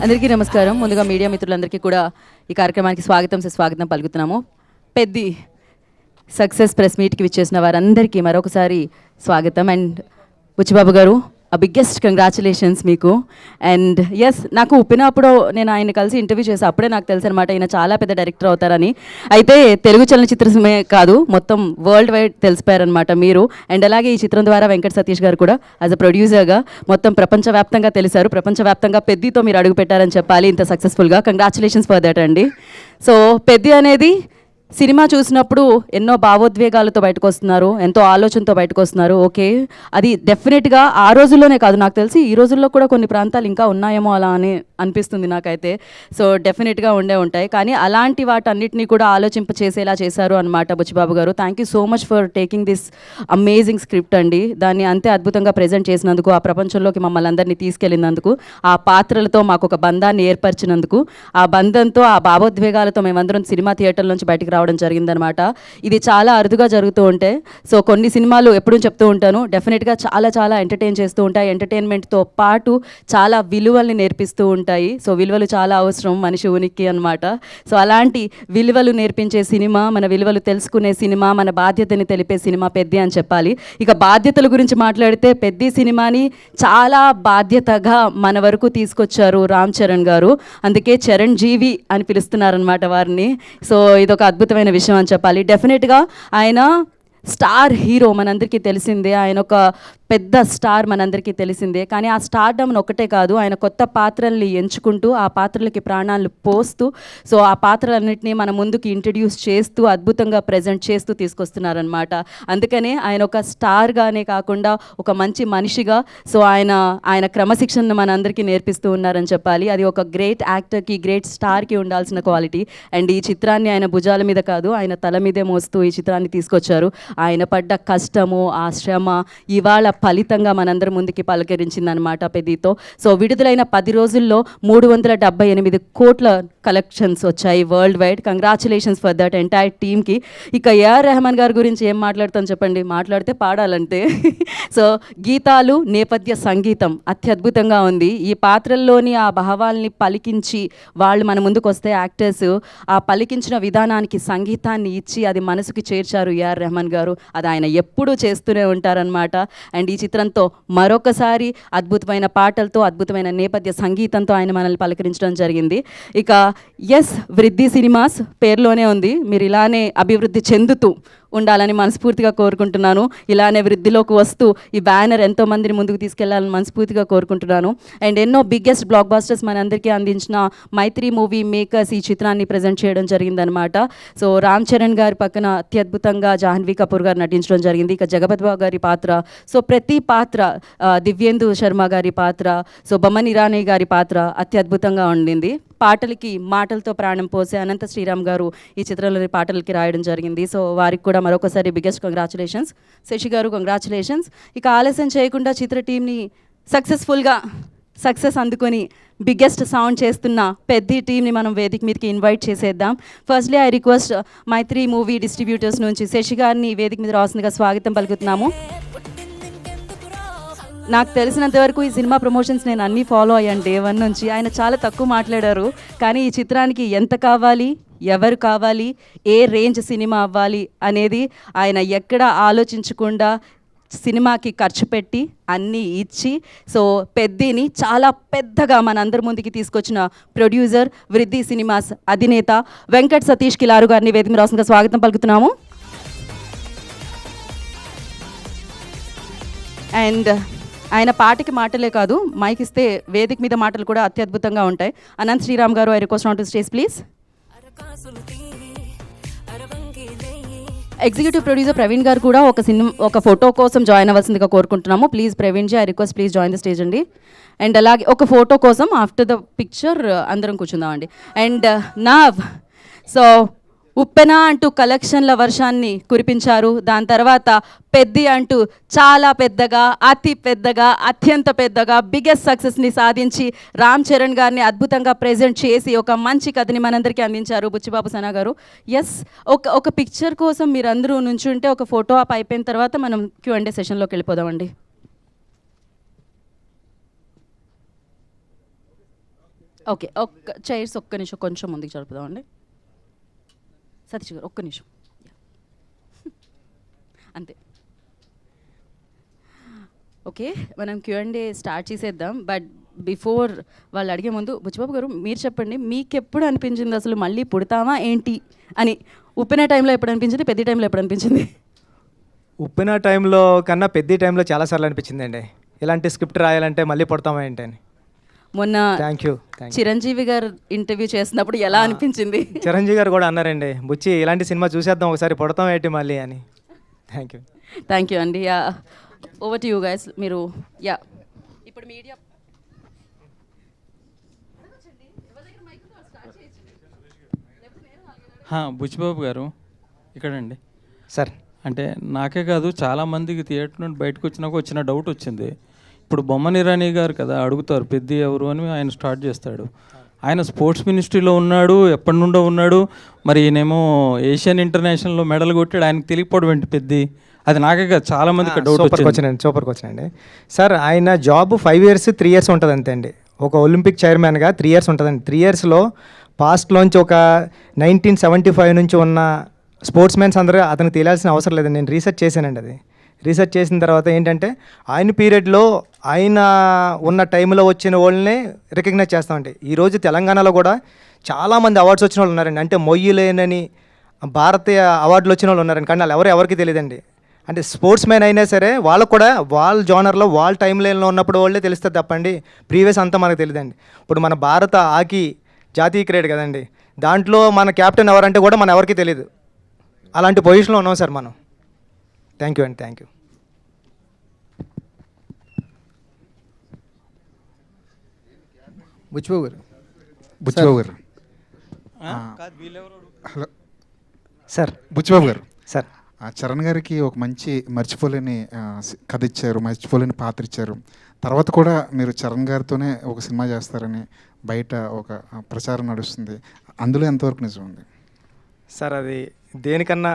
అందరికీ నమస్కారం. ముందుగా మీడియా మిత్రులందరికీ కూడా ఈ కార్యక్రమానికి స్వాగతం పలుకుతున్నాము. పెద్ది సక్సెస్ ప్రెస్ మీట్కి విచ్చేసిన వారందరికీ మరొకసారి స్వాగతం. అండ్ బుచ్చిబాబు గారు, బిగ్గెస్ట్ కంగ్రాచులేషన్స్ మీకు. అండ్ ఎస్, నాకు ఉప్పినప్పుడు నేను ఆయన కలిసి ఇంటర్వ్యూ చేసి అప్పుడే నాకు తెలుసు అనమాట ఈయన చాలా పెద్ద డైరెక్టర్ అవుతారని. అయితే తెలుగు చలనచిత్రమే కాదు, మొత్తం వరల్డ్ వైడ్ తెలిసిపోయారనమాట మీరు. అండ్ అలాగే ఈ చిత్రం ద్వారా వెంకట సతీష్ గారు కూడా యాజ్ అ ప్రొడ్యూసర్గా మొత్తం ప్రపంచవ్యాప్తంగా తెలిసారు. ప్రపంచవ్యాప్తంగా పెద్దితో మీరు అడుగు పెట్టారని చెప్పాలి, ఇంత సక్సెస్ఫుల్గా. కంగ్రాచులేషన్స్ ఫర్ దట్ అండి. సో పెద్ది అనేది సినిమా చూసినప్పుడు ఎన్నో భావోద్వేగాలతో బయటకు వస్తున్నారు, ఎంతో ఆలోచనతో బయటకు వస్తున్నారు. ఓకే, అది డెఫినెట్గా ఆ రోజుల్లోనే కాదు, నాకు తెలిసి ఈ రోజుల్లో కూడా కొన్ని ప్రాంతాలు ఇంకా ఉన్నాయేమో అలా అని అనిపిస్తుంది నాకైతే. సో డెఫినెట్గా ఉండే ఉంటాయి, కానీ అలాంటి వాటన్నిటినీ కూడా ఆలోచింప చేసేలా చేశారు అనమాట Buchibabu garu. Thank you so much for taking this amazing script అండి. దాన్ని అంతే అద్భుతంగా ప్రజెంట్ చేసినందుకు, ఆ ప్రపంచంలోకి మమ్మల్ని అందరినీ తీసుకెళ్ళినందుకు, ఆ పాత్రలతో మాకు ఒక బంధాన్ని ఏర్పరిచినందుకు, ఆ బంధంతో ఆ భావోద్వేగాలతో మేమందరం సినిమా థియేటర్ నుంచి బయటికి రావడం జరిగిందనమాట. ఇది చాలా అరుదుగా జరుగుతూ ఉంటే, సో కొన్ని సినిమాలు ఎప్పుడూ చెప్తూ ఉంటాను, డెఫినెట్గా చాలా చాలా ఎంటర్టైన్ చేస్తూ ఉంటాయి. ఎంటర్టైన్మెంట్తో పాటు చాలా విలువల్ని నేర్పిస్తూ ఉంటాయి. సో విలువలు చాలా అవసరం మనిషి ఉనికి అనమాట. సో అలాంటి విలువలు నేర్పించే సినిమా, మన విలువలు తెలుసుకునే సినిమా, మన బాధ్యతని తెలిపే సినిమా పెద్ది అని చెప్పాలి. ఇక బాధ్యతల గురించి మాట్లాడితే, పెద్ది సినిమాని చాలా బాధ్యతగా మన వరకు తీసుకొచ్చారు రామ్ చరణ్ గారు. అందుకే చరణ్ జీవి అని పిలుస్తున్నారనమాట వారిని. సో ఇదొక అద్భుతమైన విషయం అని చెప్పాలి. డెఫినెట్గా ఆయన స్టార్ హీరో మనందరికీ తెలిసిందే, ఆయన ఒక పెద్ద స్టార్ మనందరికీ తెలిసిందే. కానీ ఆ స్టార్డమ్ ఒక్కటే కాదు, ఆయన కొత్త పాత్రల్ని ఎంచుకుంటూ ఆ పాత్రలకి ప్రాణాలు పోస్తూ, సో ఆ పాత్రలన్నింటినీ మన ముందుకు ఇంట్రడ్యూస్ చేస్తూ అద్భుతంగా ప్రజెంట్ చేస్తూ తీసుకొస్తున్నారనమాట. అందుకనే ఆయన ఒక స్టార్గానే కాకుండా ఒక మంచి మనిషిగా, సో ఆయన క్రమశిక్షణను మనందరికీ నేర్పిస్తూ ఉన్నారని చెప్పాలి. అది ఒక గ్రేట్ యాక్టర్కి, గ్రేట్ స్టార్కి ఉండాల్సిన క్వాలిటీ. అండ్ ఈ చిత్రాన్ని ఆయన భుజాల మీద కాదు, ఆయన తల మీదే మోస్తూ ఈ చిత్రాన్ని తీసుకొచ్చారు. ఆయన పడ్డ కష్టము, ఆ శ్రమ ఇవాళ ఫలితంగా మనందరి ముందుకి పలకరించిందనమాట పెద్దితో. సో విడుదలైన 10 రోజుల్లో 378 కోట్ల కలెక్షన్స్ వచ్చాయి world wide. Congratulations for that entire టీమ్కి. ఇక ఏఆర్ రెహమాన్ గారి గురించి ఏం మాట్లాడతాను చెప్పండి, మాట్లాడితే పాడాలంటే. సో గీతాలు, నేపథ్య సంగీతం అత్యద్భుతంగా ఉంది. ఈ పాత్రల్లోని ఆ భావాల్ని పలికించి వాళ్ళు మన ముందుకు వస్తే యాక్టర్స్, ఆ పలికించిన విధానానికి సంగీతాన్ని ఇచ్చి అది మనసుకి చేర్చారు ఏఆర్ రెహమాన్ గారు. అది ఆయన ఎప్పుడూ చేస్తూనే ఉంటారనమాట. అండ్ ఈ చిత్రంతో మరొకసారి అద్భుతమైన పాటలతో, అద్భుతమైన నేపథ్య సంగీతంతో ఆయన మనల్ని పలకరించడం జరిగింది. ఇక ఎస్, వృద్ధి సినిమాస్ పేరులోనే ఉంది, మీరు ఇలానే అభివృద్ధి చెందుతూ ఉండాలని మనస్ఫూర్తిగా కోరుకుంటున్నాను. ఇలానే వృద్ధిలోకి వస్తూ ఈ బ్యానర్ ఎంతో మందిని ముందుకు తీసుకెళ్లాలని మనస్ఫూర్తిగా కోరుకుంటున్నాను. అండ్ ఎన్నో బిగ్గెస్ట్ బ్లాక్ బాస్టర్స్ మనందరికీ అందించిన మైత్రి మూవీ మేకర్స్ ఈ చిత్రాన్ని ప్రజెంట్ చేయడం జరిగిందనమాట. సో రామ్ చరణ్ గారి పక్కన అత్యద్భుతంగా జాహ్నవి కపూర్ గారు నటించడం జరిగింది. ఇక జగపతి బాబు గారి పాత్ర, సో ప్రతి పాత్ర, దివ్యేందు శర్మ గారి పాత్ర, సో బొమ్మన్ ఇరానీ గారి పాత్ర అత్యద్భుతంగా ఉండింది. పాటలకి మాటలతో ప్రాణం పోసే అనంత శ్రీరామ్ గారు ఈ చిత్రంలోని పాటలకి రాయడం జరిగింది. సో వారికి కూడా మరొకసారి బిగ్గెస్ట్ కంగ్రాచులేషన్స్. శశి గారు కంగ్రాచులేషన్స్. ఇక ఆలస్యం చేయకుండా చిత్ర టీంని సక్సెస్ అందుకొని బిగ్గెస్ట్ సౌండ్ చేస్తున్న పెద్ది టీంని మనం వేదిక మీదకి ఇన్వైట్ చేసేద్దాం. Firstly I request Mythri movie distributors నుంచి శశి గారిని వేదిక మీద రావాల్సిందిగా స్వాగతం పలుకుతున్నాము. నాకు తెలిసినంతవరకు ఈ సినిమా ప్రమోషన్స్ నేను అన్నీ ఫాలో అయ్యాను డే 1 నుంచి. ఆయన చాలా తక్కువ మాట్లాడారు, కానీ ఈ చిత్రానికి ఎంత కావాలి, ఎవరు కావాలి, ఏ రేంజ్ సినిమా అవ్వాలి అనేది ఆయన ఎక్కడ ఆలోచించకుండా సినిమాకి ఖర్చు పెట్టి అన్నీ ఇచ్చి, సో పెద్దిని చాలా పెద్దగా మనందరి ముందుకి తీసుకొచ్చిన ప్రొడ్యూసర్, వృద్ధి సినిమాస్ అధినేత వెంకట సతీష్ కిలారు గారిని వేదిక మీద రావాల్సిందిగా స్వాగతం పలుకుతున్నాము. అండ్ ఆయన పాటకి మాటలే కాదు, మైక్ ఇస్తే వేదిక మీద మాటలు కూడా అత్యద్భుతంగా ఉంటాయి. అనంత్ శ్రీరామ్ గారు, I request on to stage please. Executive producer Praveen గారు కూడా ఒక ఫోటో కోసం జాయిన్ అవ్వాల్సిందిగా కోరుకుంటున్నాము. Please Praveen ji, I request please join the stage అండి. అండ్ అలాగే ఒక ఫోటో కోసం ఆఫ్టర్ ద పిక్చర్ అందరం కూర్చుందామండి. అండ్ నావ్, సో ఉప్పెన అంటూ కలెక్షన్ల వర్షాన్ని కురిపించారు. దాని తర్వాత పెద్ది అంటూ చాలా పెద్దగా, అతి పెద్దగా, అత్యంత పెద్దగా బిగ్గెస్ట్ సక్సెస్ని సాధించి రామ్ చరణ్ గారిని అద్భుతంగా ప్రెజెంట్ చేసి ఒక మంచి కథని మనందరికీ అందించారు బుచ్చిబాబు సనా గారు. ఎస్, ఒక పిక్చర్ కోసం మీరందరూ నుంచుంటే ఒక ఫోటో ఆప్ అయిపోయిన తర్వాత మనం Q&A సెషన్లోకి వెళ్ళిపోదామండి. ఓకే, ఒక్క చైర్స్ ఒక్క నిమిషం కొంచెం ముందుకు జరుపుదామండి. సతీష్ గారు ఒక్క నిమిషం, అంతే. ఓకే, మనం Q&A స్టార్ట్ చేసేద్దాం. బట్ బిఫోర్ వాళ్ళు అడిగే ముందు బుచ్చిబాబు గారు మీరు చెప్పండి, మీకు ఎప్పుడు అనిపించింది అసలు మళ్ళీ పుడతామా ఏంటి అని? ఉప్పిన టైంలో ఎప్పుడు అనిపించింది, పెద్ద టైంలో ఎప్పుడు అనిపించింది? ఉప్పిన టైంలో కన్నా పెద్ద టైంలో చాలాసార్లు అనిపించిందండి, ఇలాంటి స్క్రిప్ట్ రాయాలంటే మళ్ళీ పుడతామా ఏంటి అని. మొన్న థ్యాంక్ యూ. చిరంజీవి గారు ఇంటర్వ్యూ చేసినప్పుడు ఎలా అనిపించింది? చిరంజీవి గారు కూడా అన్నారండి, బుచ్చి ఇలాంటి సినిమా చూసేద్దాం ఒకసారి, పుడతాం ఏంటి మళ్ళీ అని. థ్యాంక్ యూ అండి. Yeah, over to you guys. మీరు యా ఇప్పుడు మీడియా బుచ్చిబాబు గారు ఇక్కడండి సార్. అంటే నాకే కాదు చాలామందికి థియేటర్ నుండి బయటకు వచ్చిన డౌట్ వచ్చింది. ఇప్పుడు బొమ్మని ఇరానీ గారు కదా అడుగుతారు పెద్ద ఎవరు అని, ఆయన స్టార్ట్ చేస్తాడు. ఆయన స్పోర్ట్స్ మినిస్ట్రీలో ఉన్నాడు, ఎప్పటి నుండో ఉన్నాడు. మరి ఈయనేమో ఏషియన్ ఇంటర్నేషనల్లో మెడల్ కొట్టాడు, ఆయనకు తెలియకపోవడం ఏంటి పెద్ద? అది నాకే కాదు చాలా మందికి డౌట్ వచ్చిందండి. సూపర్కి వచ్చినండి సార్. ఆయన జాబ్ 5 years 3 years ఉంటుంది అంతే అండి. ఒక ఒలింపిక్ చైర్మన్గా 3 years ఉంటుందండి. 3 yearsలో పాస్ట్లోంచి ఒక 1975 నుంచి ఉన్న స్పోర్ట్స్ మెన్స్ అందరూ అతనికి తెలియాల్సిన అవసరం లేదండి. నేను రీసెర్చ్ చేశానండి. అది రీసెర్చ్ చేసిన తర్వాత ఏంటంటే ఆయన పీరియడ్లో ఆయన ఉన్న టైంలో వచ్చిన వాళ్ళని రికగ్నైజ్ చేస్తామండి. ఈరోజు తెలంగాణలో కూడా చాలామంది అవార్డ్స్ వచ్చిన వాళ్ళు ఉన్నారండి. అంటే మొయ్యలేనని భారతీయ అవార్డులు వచ్చిన వాళ్ళు ఉన్నారండి, కానీ వాళ్ళు ఎవరికి తెలియదండి. అంటే స్పోర్ట్స్ మ్యాన్ అయినా సరే వాళ్ళకు కూడా వాళ్ళ జోనర్లో వాళ్ళ టైం లైన్లో ఉన్నప్పుడు వాళ్ళే తెలుస్తుంది తప్పండి, ప్రీవియస్ అంతా మనకు తెలియదండి. ఇప్పుడు మన భారత హాకీ జాతీయ క్రీడ కదండి, దాంట్లో మన కెప్టెన్ ఎవరంటే కూడా మన ఎవరికి తెలియదు. అలాంటి పొజిషన్లో ఉన్నాం సార్ మనం. థ్యాంక్ యూ అండి. Thank you. Buchibabu garu hello sir. Buchibabu గారు సార్, చరణ్ గారికి ఒక మంచి మర్చిపోలేని కథ ఇచ్చారు, మర్చిపోలేని పాత్ర ఇచ్చారు. తర్వాత కూడా మీరు చరణ్ గారితోనే ఒక సినిమా చేస్తారని బయట ఒక ప్రచారం నడుస్తుంది. అందులో ఎంతవరకు నిజం ఉంది సార్? అది దేనికన్నా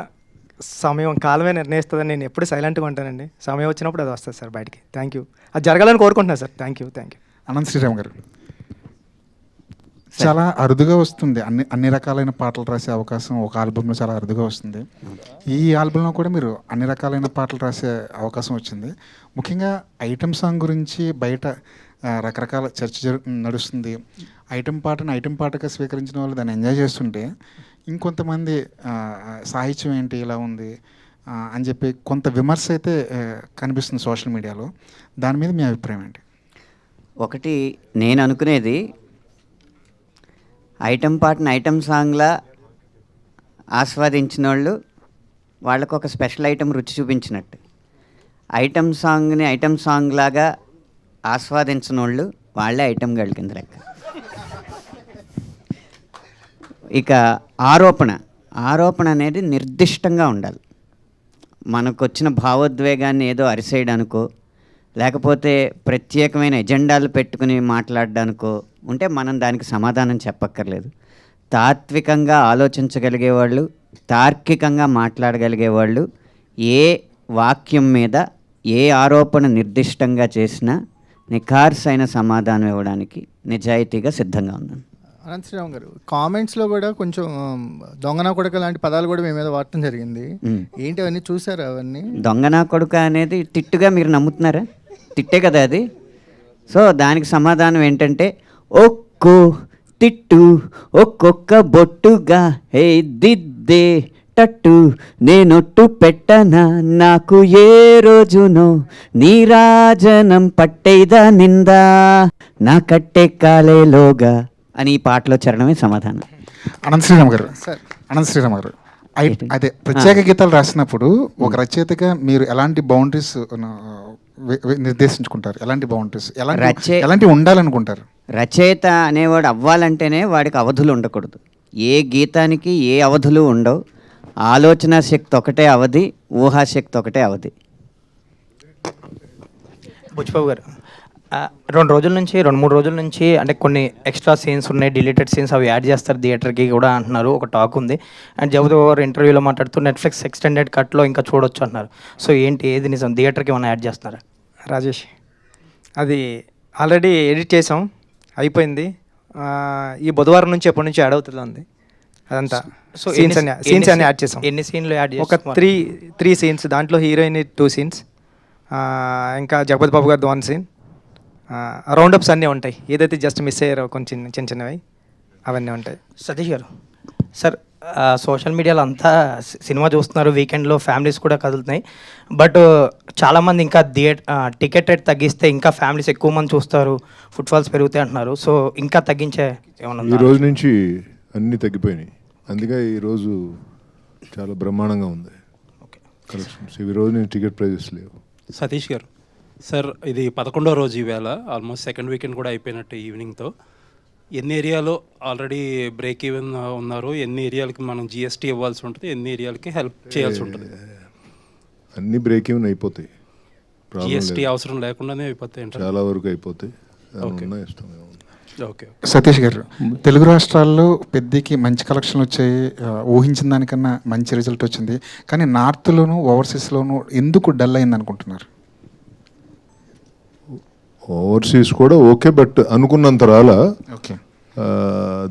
సమయం కాలమే నిర్ణయిస్తుందని నేను ఎప్పుడు సైలెంట్గా ఉంటానండి. సమయం వచ్చినప్పుడు అది వస్తుంది సార్ బయటికి. Thank you. అది జరగాలని కోరుకుంటున్నాను sir. Thank you. Anantha Sriram గారు, చాలా అరుదుగా వస్తుంది అన్ని రకాలైన పాటలు రాసే అవకాశం ఒక ఆల్బంలో చాలా అరుదుగా వస్తుంది. ఈ ఆల్బంలో కూడా మీరు అన్ని రకాలైన పాటలు రాసే అవకాశం వచ్చింది. ముఖ్యంగా ఐటమ్ సాంగ్ గురించి బయట రకరకాల చర్చ నడుస్తుంది. ఐటమ్ పాటగా స్వీకరించిన వాళ్ళు దాన్ని ఎంజాయ్ చేస్తుంటే, ఇంకొంతమంది సాహిత్యం ఏంటి ఇలా ఉంది అని చెప్పి కొంత విమర్శ అయితే కనిపిస్తుంది సోషల్ మీడియాలో. దాని మీద మీ అభిప్రాయం ఏంటి? ఒకటి నేను అనుకునేది, ఐటమ్ పాటను ఐటమ్ సాంగ్లా ఆస్వాదించిన వాళ్ళు వాళ్ళకు ఒక స్పెషల్ ఐటమ్ రుచి చూపించినట్టు, ఐటమ్ సాంగ్ని ఐటమ్ సాంగ్ లాగా ఆస్వాదించిన వాళ్ళు వాళ్ళే ఐటమ్ గర్ల్ కింద లెక్క. ఇక ఆరోపణ అనేది నిర్దిష్టంగా ఉండాలి. మనకు వచ్చిన భావోద్వేగాన్ని ఏదో అరిసేయడానికో లేకపోతే ప్రత్యేకమైన ఎజెండాలు పెట్టుకుని మాట్లాడడానికో ఉంటే మనం దానికి సమాధానం చెప్పక్కర్లేదు. తాత్వికంగా ఆలోచించగలిగేవాళ్ళు, తార్కికంగా మాట్లాడగలిగేవాళ్ళు ఏ వాక్యం మీద ఏ ఆరోపణ నిర్దిష్టంగా చేసినా నిఖార్సైన సమాధానం ఇవ్వడానికి నిజాయితీగా సిద్ధంగా ఉన్నాను. అనంత్ శ్రీరామ్ గారు, కామెంట్స్లో కూడా కొంచెం దొంగనా కొడుక లాంటి పదాలు కూడా మీ మీద వాడటం జరిగింది. ఏంటి అవన్నీ చూసారా? అవన్నీ దొంగనా కొడుక అనేది తిట్టుగా మీరు నమ్ముతున్నారా? తిట్టే కదా అది. సో దానికి సమాధానం ఏంటంటే, ఒక్కో తిట్టు ఒక్కొక్క బొట్టుగా హే దిద్దే టట్టు నేనొట్టు పెట్టనా నాకు ఏ రోజునో నీరాజనం పట్టేదా నిందా నా కట్టే కాలేలోగా అని ఈ పాటలో చరణమే సమాధానం. అనంత్ శ్రీరామ్ గారు, అదే ప్రత్యేక గీతాలు రాసినప్పుడు ఒక రచయితగా మీరు ఎలాంటి బౌండరీస్ నిర్దేశించుకుంటారు? ఎలాంటి బౌండరీస్ ఎలాంటి ఉండాలనుకుంటారు? రచయిత అనేవాడు అవ్వాలంటేనే వాడికి అవధులు ఉండకూడదు. ఏ గీతానికి ఏ అవధులు ఉండవు. ఆలోచన శక్తి ఒకటే అవధి, ఊహాశక్తి ఒకటే అవధి. బుచ్చిబాబు గారు, 2-3 రోజుల నుంచి అంటే కొన్ని ఎక్స్ట్రా సీన్స్ ఉన్నాయి, డిలీటెడ్ సీన్స్, అవి యాడ్ చేస్తారు థియేటర్కి కూడా అంటున్నారు, ఒక టాక్ ఉంది. అండ్ జబర్దస్త్ గారు ఇంటర్వ్యూలో మాట్లాడుతూ నెట్ఫ్లిక్స్ ఎక్స్టెండెడ్ కట్లో ఇంకా చూడొచ్చు అంటున్నారు. సో ఏంటి, ఏది నిజం? థియేటర్కి ఏమైనా యాడ్ చేస్తున్నారా? రాజేష్, అది ఆల్రెడీ ఎడిట్ చేసాం, అయిపోయింది. ఈ బుధవారం నుంచి ఎప్పటి నుంచి యాడ్ అవుతుంది ఉంది అదంతా. సో సీన్స్ అన్ని యాడ్ చేసాం. ఎన్ని సీన్లు యాడ్ ఒక త్రీ సీన్స్, దాంట్లో హీరోయిన్ 2 సీన్స్, ఇంకా జగపతి బాబు గారిది 1 సీన్, రౌండప్స్ అన్నీ ఉంటాయి. ఏదైతే జస్ట్ మిస్ అయ్యారో కొంచెం చిన్న చిన్నవి అవన్నీ ఉంటాయి. సతీష్ గారు సార్, సోషల్ మీడియాలో అంతా సినిమా చూస్తున్నారు, వీకెండ్లో ఫ్యామిలీస్ కూడా కదులుతున్నాయి. బట్ చాలామంది ఇంకా టికెట్ రేట్ తగ్గిస్తే ఇంకా ఫ్యామిలీస్ ఎక్కువ మంది చూస్తారు, ఫుట్ఫాల్స్ పెరుగుతాయి అంటున్నారు. సో ఇంకా తగ్గించే ఏమన్నా ఈ రోజు నుంచి అన్నీ తగ్గిపోయినాయి, అందుకే ఈరోజు చాలా బ్రహ్మాండంగా ఉంది కలెక్షన్స్. ఈ రోజు నుంచి టికెట్ ప్రైజెస్ లేవు. సతీష్ గారు సార్, ఇది 11వ రోజు ఈవేళ, ఆల్మోస్ట్ సెకండ్ వీకెండ్ కూడా అయిపోయినట్టు ఈవినింగ్తో. ఎన్ని ఏరియాలో ఆల్రెడీ బ్రేక్ ఈవెన్ ఉన్నారు, ఎన్ని ఏరియాలకి మనం జిఎస్టీ ఇవ్వాల్సి ఉంటుంది, ఎన్ని ఏరియాలకి హెల్ప్ చేయాల్సి ఉంటుంది? అన్ని బ్రేక్ ఈవెన్ అయిపోతాయి, జిఎస్టీ అవసరం లేకుండానే అయిపోతాయి అంటారు. చాలా వరకు అయిపోతాయి. ఓకే. సతీష్ గారు, తెలుగు రాష్ట్రాల్లో పెద్దకి మంచి కలెక్షన్లు వచ్చాయి, ఊహించిన దానికన్నా మంచి రిజల్ట్ వచ్చింది. కానీ నార్త్లోను ఓవర్సీస్లోను ఎందుకు డల్ అయింది అనుకుంటున్నారు? ఓవర్సీస్ కూడా ఓకే, బట్ అనుకున్నంత రాలా. ఓకే,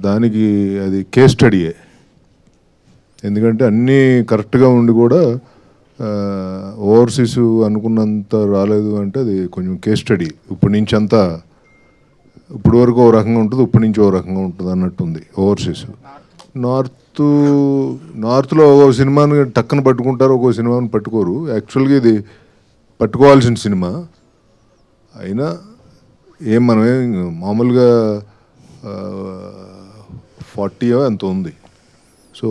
దానికి అది కేస్ స్టడీయే. ఎందుకంటే అన్నీ కరెక్ట్గా ఉండి కూడా ఓవర్సీస్ అనుకున్నంత రాలేదు అంటే అది కొంచెం కేస్ స్టడీ. ఇప్పటి నుంచి అంతా ఇప్పుడు వరకు ఓ రకంగా ఉంటుంది, ఇప్పటి నుంచి ఓ రకంగా ఉంటుంది అన్నట్టుంది ఓవర్సీస్. నార్త్లో ఒక సినిమాని టక్కన పట్టుకుంటారు, ఒక్కో సినిమాని పట్టుకోరు. యాక్చువల్గా ఇది పట్టుకోవాల్సిన సినిమా అయినా మనమే మామూలుగా 40 ఎంత ఉంది. సో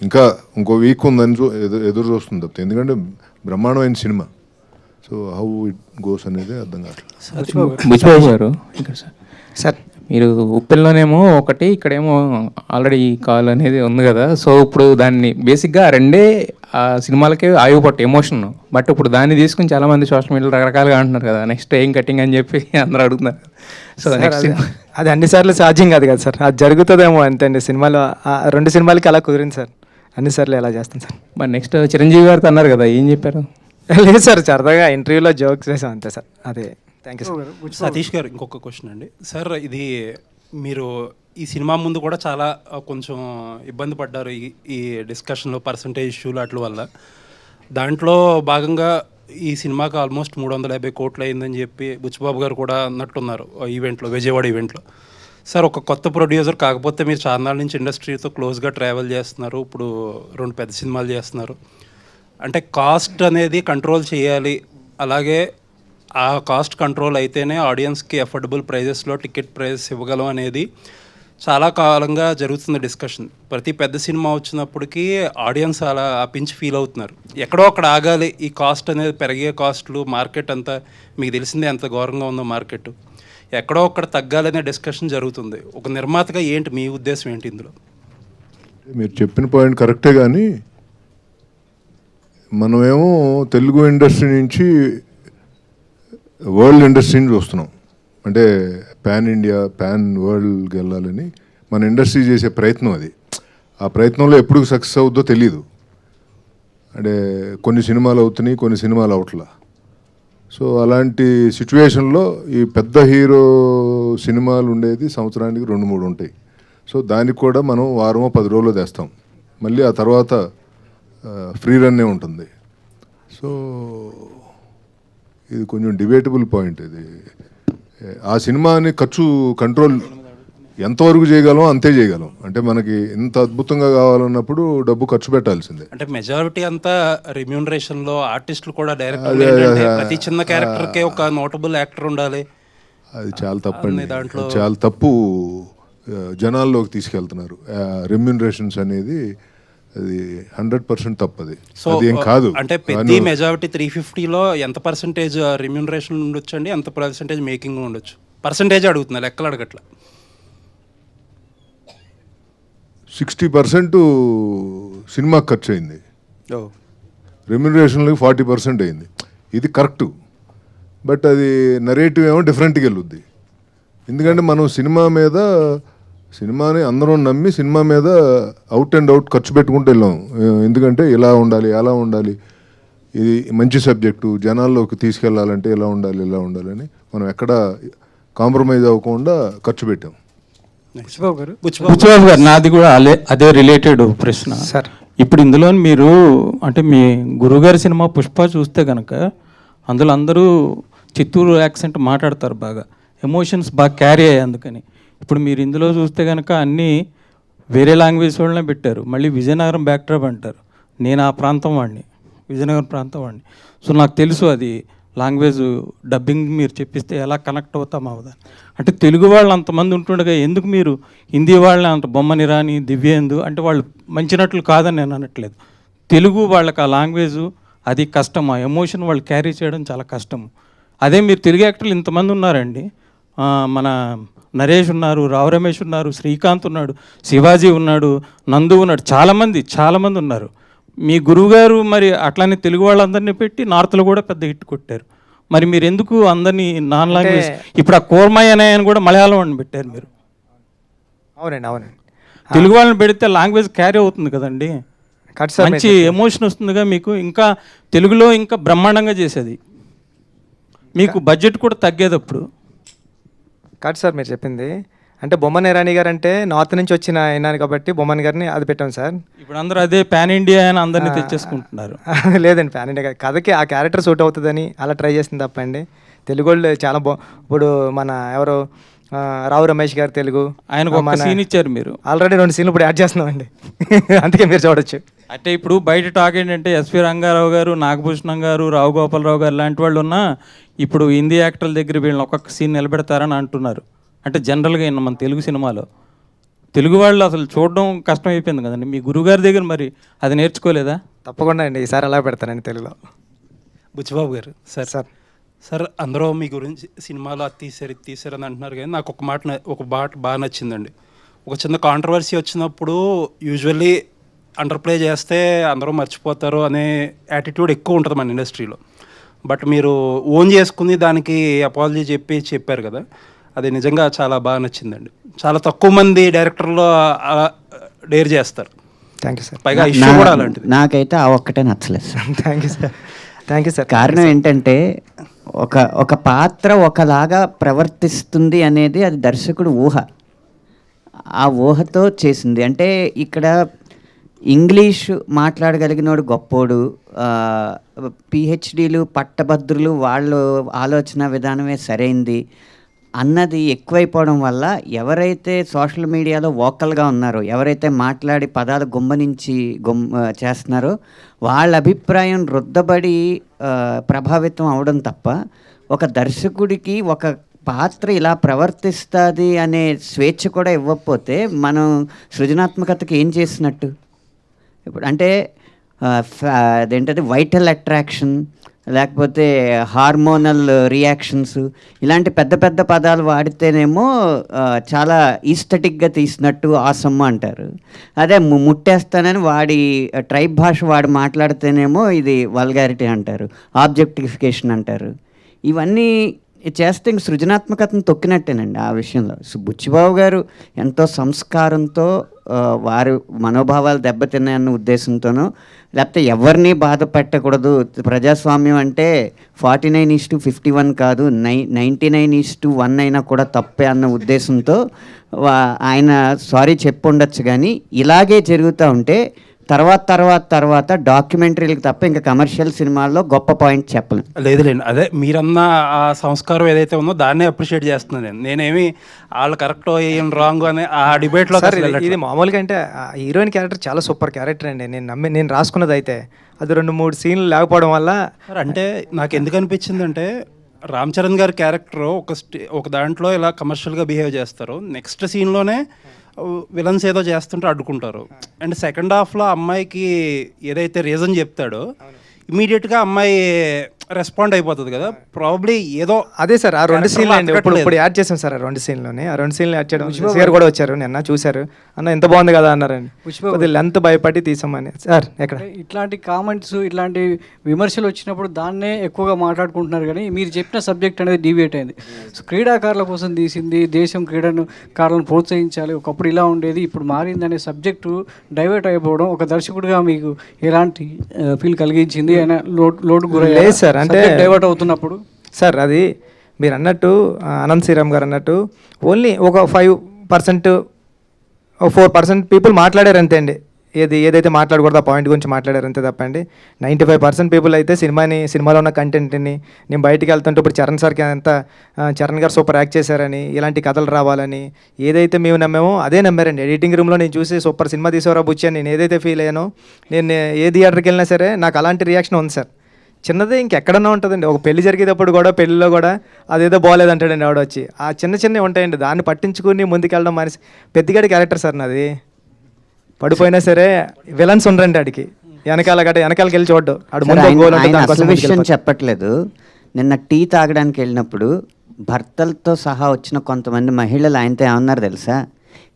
ఇంకా ఇంకో వీక్ ఉందని ఎదురు చూస్తుంది తప్పితే, ఎందుకంటే బ్రహ్మాండమైన cinema. So how it goes అనేది అర్థం కావట్లేదు. బుచ్చిబాబు గారు ఇక్కడ సార్, మీరు ఉప్పెల్లోనేమో ఒకటి, ఇక్కడేమో ఆల్రెడీ కాల్ అనేది ఉంది కదా. సో ఇప్పుడు దాన్ని బేసిక్గా రెండే ఆ సినిమాలకే ఆయువుపట్టు ఎమోషన్. బట్ ఇప్పుడు దాన్ని తీసుకుని చాలామంది సోషల్ మీడియాలో రకరకాలుగా అంటున్నారు కదా, నెక్స్ట్ ఏం కటింగ్ అని చెప్పి అందరూ అడుగుతున్నారు. సో నెక్స్ట్ అది అన్నిసార్లు సాధ్యం కాదు కదా సార్, అది జరుగుతుందేమో అంతే అండి. సినిమాలో 2 సినిమాలకి అలా కుదిరింది సార్, అన్నిసార్లు ఎలా చేస్తాం సార్. మరి నెక్స్ట్ చిరంజీవి గారితో అన్నారు కదా, ఏం చెప్పారు? లేదు సార్, సరదాగా ఇంటర్వ్యూలో జోక్స్ చేసాం అంతే సార్. అదే, థ్యాంక్ యూ సార్. సతీష్ గారు, ఇంకొక క్వశ్చన్ అండి సార్. ఇది మీరు ఈ సినిమా ముందు కూడా చాలా కొంచెం ఇబ్బంది పడ్డారు ఈ డిస్కషన్లో, పర్సంటేజ్ ఇష్యూలు అట్ల వల్ల. దాంట్లో భాగంగా ఈ సినిమాకి ఆల్మోస్ట్ 350 కోట్లు అయిందని చెప్పి బుచ్చిబాబు గారు కూడా అన్నట్టున్నారు ఈవెంట్లో, విజయవాడ ఈవెంట్లో. సార్, ఒక కొత్త ప్రొడ్యూసర్ కాకపోతే మీరు చార్నాల నుంచి ఇండస్ట్రీతో క్లోజ్గా ట్రావెల్ చేస్తున్నారు, ఇప్పుడు 2 పెద్ద సినిమాలు చేస్తున్నారు. అంటే కాస్ట్ అనేది కంట్రోల్ చేయాలి, అలాగే ఆ కాస్ట్ కంట్రోల్ అయితేనే ఆడియన్స్కి అఫోర్డబుల్ ప్రైజెస్లో టికెట్ ప్రైజెస్ ఇవ్వగలం అనేది చాలా కాలంగా జరుగుతున్న డిస్కషన్. ప్రతి పెద్ద సినిమా వచ్చినప్పటికీ ఆడియన్స్ అలా పించి ఫీల్ అవుతున్నారు. ఎక్కడో అక్కడ ఆగాలి, ఈ కాస్ట్ అనేది పెరిగే కాస్ట్లు, మార్కెట్ అంతా మీకు తెలిసిందే ఎంత ఘోరంగా ఉందో మార్కెట్, ఎక్కడో అక్కడ తగ్గాలనే డిస్కషన్ జరుగుతుంది. ఒక నిర్మాతగా ఏంటి మీ ఉద్దేశం ఏంటి ఇందులో? మీరు చెప్పిన పాయింట్ కరెక్టే, కానీ మనమేమో తెలుగు ఇండస్ట్రీ నుంచి వరల్డ్ ఇండస్ట్రీని చూస్తున్నాం. అంటే పాన్ ఇండియా, పాన్ వరల్డ్కి వెళ్ళాలని మన ఇండస్ట్రీ చేసే ప్రయత్నం అది. ఆ ప్రయత్నంలో ఎప్పుడు సక్సెస్ అవుద్దో తెలీదు. అంటే కొన్ని సినిమాలు అవుతున్నాయి, కొన్ని సినిమాలు అవట్లా. సో అలాంటి సిచ్యువేషన్లో ఈ పెద్ద హీరో సినిమాలు ఉండేది సంవత్సరానికి 2-3 ఉంటాయి. సో దానికి కూడా మనం వారమో 10 రోజులు తెస్తాం, మళ్ళీ ఆ తర్వాత ఫ్రీ రన్నే ఉంటుంది. సో ఇది కొంచెం డిబేటబుల్ పాయింట్. ఇది ఆ సినిమాని ఖర్చు కంట్రోల్ ఎంతవరకు చేయగలం అంతే చేయగలం. అంటే మనకి ఇంత అద్భుతంగా కావాలన్నప్పుడు డబ్బు ఖర్చు పెట్టాల్సిందే. అంటే మెజారిటీ అంతా రెమ్యూనరేషన్లో, ఆర్టిస్టులు కూడా డైరెక్టర్ ప్రతి చిన్న క్యారెక్టర్కే ఒక నోటబుల్ యాక్టర్ ఉండాలి. అది చాలా తప్పండి, చాలా తప్పు జనాల్లోకి తీసుకెళ్తున్నారు. రెమ్యూనరేషన్స్ అనేది అది 100% తప్పది. సో అదేం కాదు. అంటే పెద్ద మెజారిటీ 350లో ఎంత పర్సెంటేజ్ రెమ్యూనరేషన్ ఉండొచ్చు అండి, ఎంత పర్సెంటేజ్ మేకింగ్ ఉండొచ్చు? పర్సెంటేజ్ అడుగుతున్నా, లెక్కలు అడగట్ల. 60% సినిమాకి ఖర్చు అయింది, రెమ్యూనరేషన్లకి 40% అయింది. ఇది కరెక్టు, బట్ అది నరేటివ్ ఏమో డిఫరెంట్గా వెళ్ళుద్ది. ఎందుకంటే మనం సినిమాని అందరం నమ్మి సినిమా మీద అవుట్ అండ్ అవుట్ ఖర్చు పెట్టుకుంటూ వెళ్ళాం. ఎందుకంటే ఇలా ఉండాలి, అలా ఉండాలి, ఇది మంచి సబ్జెక్టు, జనాల్లోకి తీసుకెళ్లాలంటే ఇలా ఉండాలి, ఇలా ఉండాలని మనం ఎక్కడ కాంప్రమైజ్ అవ్వకుండా ఖర్చు పెట్టాం. బుచ్చిబాబు గారు నాది కూడా అదే రిలేటెడ్ ప్రశ్న సార్. ఇప్పుడు ఇందులో మీరు అంటే మీ గురుగారి సినిమా పుష్ప చూస్తే కనుక అందులో అందరూ చిత్తూరు యాక్సెంట్ మాట్లాడతారు, బాగా ఎమోషన్స్ బాగా క్యారీ అయ్యాయి. అందుకని ఇప్పుడు మీరు ఇందులో చూస్తే కనుక అన్నీ వేరే లాంగ్వేజ్ వాళ్ళనే పెట్టారు. మళ్ళీ విజయనగరం బ్యాక్డ్రాప్ అంటారు. నేను ఆ ప్రాంతం వాడిని, విజయనగరం ప్రాంతం వాడిని. సో నాకు తెలుసు అది లాంగ్వేజ్ డబ్బింగ్ మీరు చెప్పిస్తే ఎలా కనెక్ట్ అవుతాం అవుదా. అంటే తెలుగు వాళ్ళు అంతమంది ఉంటుండగా ఎందుకు మీరు హిందీ వాళ్ళని అంత బొమ్మని రాని దివ్యేందు అంటే వాళ్ళు మంచి నటులు కాదని నేను అనట్లేదు. తెలుగు వాళ్ళకి ఆ లాంగ్వేజ్ అది కష్టం, ఆ ఎమోషన్ వాళ్ళు క్యారీ చేయడం చాలా కష్టము. అదే మీరు తెలుగు యాక్టర్లు ఇంతమంది ఉన్నారండి. మన నరేష్ ఉన్నారు, రావు రమేష్ ఉన్నారు, శ్రీకాంత్ ఉన్నాడు, శివాజీ ఉన్నాడు, నందు ఉన్నాడు, చాలామంది ఉన్నారు. మీ గురువుగారు మరి అట్లానే తెలుగు వాళ్ళందరినీ పెట్టి నార్త్లో కూడా పెద్ద హిట్ కొట్టారు. మరి మీరు ఎందుకు అందరినీ నాన్ లాంగ్వేజ్ ఇప్పుడు ఆ కోర్మయ్య అనే ఆయన కూడా మలయాళం అని పెట్టారు మీరు? అవునండి. తెలుగు వాళ్ళని పెడితే లాంగ్వేజ్ క్యారీ అవుతుంది కదండి, మంచి ఎమోషన్ వస్తుందిగా మీకు. ఇంకా తెలుగులో ఇంకా బ్రహ్మాండంగా చేసేది, మీకు బడ్జెట్ కూడా తగ్గేది అప్పుడు. కాదు సార్ మీరు చెప్పింది. అంటే బొమ్మన్ ఇరానీ గారు అంటే నార్త్ నుంచి వచ్చిన అయినారు కాబట్టి బొమ్మన్ గారిని అది పెట్టాం సార్. ఇప్పుడు అందరూ అదే పాన్ ఇండియా అని అందరినీ తెచ్చేసుకుంటున్నారు. లేదండి, పాన్ ఇండియా కథకి ఆ క్యారెక్టర్ సూట్ అవుతుందని అలా ట్రై చేసింది తప్పండి. తెలుగు వాళ్ళు చాలా ఇప్పుడు మన ఎవరు రావు రమేష్ గారు తెలుగు, ఆయనకు ఒక సీన్ ఇచ్చారు మీరు. ఆల్రెడీ 2 సీన్లు ఇప్పుడు యాడ్ చేస్తున్నామండి. అందుకే మీరు చూడొచ్చు. అంటే ఇప్పుడు బయట టాక్ ఏంటంటే ఎస్వి రంగారావు గారు, నాగభూషణం గారు, రావు గోపాలరావు గారు లాంటి వాళ్ళు ఉన్నా ఇప్పుడు హిందీ యాక్టర్ల దగ్గర వీళ్ళని ఒక్కొక్క సీన్ నిలబెడతారని అంటున్నారు. అంటే జనరల్గా మన తెలుగు సినిమాలో తెలుగు వాళ్ళు అసలు చూడడం కష్టం అయిపోయింది కదండి. మీ గురుగారి దగ్గర మరి అది నేర్చుకోలేదా? తప్పకుండా అండి, ఈసారి అలా పెడతానండి తెలుగులో. బుచ్చిబాబు గారు సార్ అందరూ మీ గురించి సినిమాలో అది తీసారు అని అంటున్నారు, కానీ నాకు ఒక మాట బాగా నచ్చిందండి. ఒక చిన్న కాంట్రవర్సీ వచ్చినప్పుడు యూజువల్లీ అండర్ ప్లే చేస్తే అందరూ మర్చిపోతారు అనే యాటిట్యూడ్ ఎక్కువ ఉంటుంది మన ఇండస్ట్రీలో. బట్ మీరు ఓన్ చేసుకుని దానికి అపాలజీ చెప్పారు కదా, అది నిజంగా చాలా బాగా నచ్చిందండి. చాలా తక్కువ మంది డైరెక్టర్లు డేర్ చేస్తారు. Thank you sir. పైగా ఇష్యూ కూడా అలాంటిది. నాకైతే ఆ ఒక్కటే నచ్చలేదు సార్. Thank you sir. కారణం ఏంటంటే ఒక పాత్ర ఒకలాగా ప్రవర్తిస్తుంది అనేది అది దర్శకుడు ఊహ, ఆ ఊహతో చేసింది. అంటే ఇక్కడ ఇంగ్లీష్ మాట్లాడగలిగినోడు గొప్పోడు, పిహెచ్డీలు పట్టభద్రులు వాళ్ళు ఆలోచన విధానమే సరైంది అన్నది ఎక్కువైపోవడం వల్ల ఎవరైతే సోషల్ మీడియాలో వోకల్గా ఉన్నారో, ఎవరైతే మాట్లాడి పదాలు గుమ్మనించి చేస్తున్నారో వాళ్ళ అభిప్రాయం రుద్దబడి ప్రభావితం అవడం తప్ప ఒక దర్శకుడికి ఒక పాత్ర ఇలా ప్రవర్తిస్తుంది అనే స్వేచ్ఛ కూడా ఇవ్వకపోతే మనం సృజనాత్మకతకి ఏం చేసినట్టు? ఇప్పుడు అంటే అదేంటది వైటల్ అట్రాక్షన్ లేకపోతే హార్మోనల్ రియాక్షన్స్ ఇలాంటి పెద్ద పెద్ద పదాలు వాడితేనేమో చాలా ఈస్థెటిక్గా తీసినట్టు ఆసమ్ అంటారు. అదే ముట్టేస్తానని వాడి ట్రైబ్ భాష వాడి మాట్లాడితేనేమో ఇది వల్గారిటీ అంటారు, ఆబ్జెక్టిఫికేషన్ అంటారు. ఇవన్నీ చేస్తే ఇంక సృజనాత్మకతను తొక్కినట్టేనండి ఆ విషయంలో. బుచ్చిబాబు గారు ఎంతో సంస్కారంతో వారి మనోభావాలు దెబ్బతిన్నాయన్న ఉద్దేశంతోనో లేకపోతే ఎవరిని బాధ పెట్టకూడదు, ప్రజాస్వామ్యం అంటే 49:51 కాదు 99:1 అయినా కూడా తప్పే అన్న ఉద్దేశంతో ఆయన సారీ చెప్పి ఉండొచ్చు. కానీ ఇలాగే జరుగుతూ ఉంటే తర్వాత డాక్యుమెంటరీలకు తప్ప ఇంకా కమర్షియల్ సినిమాల్లో గొప్ప పాయింట్ చెప్పలేను. లేదులేండి, అదే మీరన్న ఆ సంస్కారం ఏదైతే ఉందో దాన్నే అప్రిషియేట్ చేస్తున్నాను. నేనేమి వాళ్ళు కరెక్ట్ ఏం రాంగ్ అనే ఆ డిబేట్లో ఇది మామూలుగా అంటే హీరోయిన్ క్యారెక్టర్ చాలా సూపర్ క్యారెక్టర్ అండి. నేను రాసుకున్నది అయితే అది 2-3 సీన్లు లేకపోవడం వల్ల అంటే నాకు ఎందుకు అనిపించిందంటే రామ్ చరణ్ గారి క్యారెక్టర్ ఒక దాంట్లో ఇలా కమర్షియల్గా బిహేవ్ చేస్తారు, నెక్స్ట్ సీన్లోనే విలన్స్ ఏదో చేస్తుంటే అడ్డుకుంటారు. అండ్ సెకండ్ హాఫ్లో అమ్మాయికి ఏదైతే రీజన్ చెప్తాడో ఇమీడియట్గా అమ్మాయి రెస్పాండ్ అయిపోతుంది కదా, ప్రాబ్లీ ఏదో అదే సార్. ఆ 2 సీన్లు అండి ఇప్పుడు యాడ్ చేసాం సార్. ఆ 2 సీన్లోనే ఆ 2 సీన్లు యాడ్ చేయడం గారు కూడా వచ్చారు నిన్న, చూశారు. అన్న ఎంత బాగుంది కదా అన్నారండి. కొద్దిగా లెంత్ భయపడి తీసామని సార్. ఎక్కడ ఇట్లాంటి కామెంట్స్ ఇట్లాంటి విమర్శలు వచ్చినప్పుడు దాన్నే ఎక్కువగా మాట్లాడుకుంటున్నారు, కానీ మీరు చెప్పిన సబ్జెక్ట్ అనేది డివేట్ అయింది. క్రీడాకారుల కోసం తీసింది, దేశం క్రీడాకారులను ప్రోత్సహించాలి, ఒకప్పుడు ఇలా ఉండేది ఇప్పుడు మారింది అనే సబ్జెక్టు డైవర్ట్ అయిపోవడం ఒక దర్శకుడిగా మీకు ఎలాంటి ఫీల్ కలిగించింది? లోటు గురయ్యారు సార్ అంటే డైవర్ట్ అవుతున్నప్పుడు? సార్ అది మీరు అన్నట్టు అనంత్ శ్రీరామ్ గారు అన్నట్టు ఓన్లీ ఒక 5%, 4% పీపుల్ మాట్లాడారు అంతే అండి. ఏదైతే మాట్లాడకూడదు ఆ పాయింట్ గురించి మాట్లాడారు అంతే తప్పండి. 95% పీపుల్ అయితే సినిమాలో ఉన్న కంటెంట్ని, నేను బయటికి వెళ్తుంటే ఇప్పుడు చరణ్ గారు సూపర్ యాక్ట్ చేశారని, ఇలాంటి కథలు రావాలని ఏదైతే మేము నమ్మామో అదే నమ్మారండి. ఎడిటింగ్ రూమ్లో నేను చూసి సూపర్ సినిమా తీసేవరా బుచ్చి అని నేను ఏదైతే ఫీల్ అయ్యానో, నేను ఏ థియేటర్కి వెళ్ళినా సరే నాకు అలాంటి రియాక్షన్ ఉంది సార్. చిన్నదే ఇంకెక్కడన్నా ఉంటుందండి. ఒక పెళ్లి జరిగేటప్పుడు కూడా, పెళ్ళిలో కూడా అదేదో బాగోలేదంటాడండి ఆవిడ వచ్చి. ఆ చిన్నవి ఉంటాయండి, దాన్ని పట్టించుకుని ముందుకెళ్ళడం మనిషి. పెద్దగాడి క్యారెక్టర్ సార్ నాది. పడిపోయినా సరే విలన్స్ ఉండరండి ఆడికి, వెనకాలకి వెళ్ళి చూడ్డు. ఆడు ముందు ఒక గోల్ ఉంటుంది, ఆయన దానికోసం అసలు విషయం ముందుకెళ్ళిపోతాడు. చెప్పట్లేదు. నిన్న టీ తాగడానికి వెళ్ళినప్పుడు భర్తలతో సహా వచ్చిన కొంతమంది మహిళలు ఆయనతో ఏమన్నారు తెలుసా?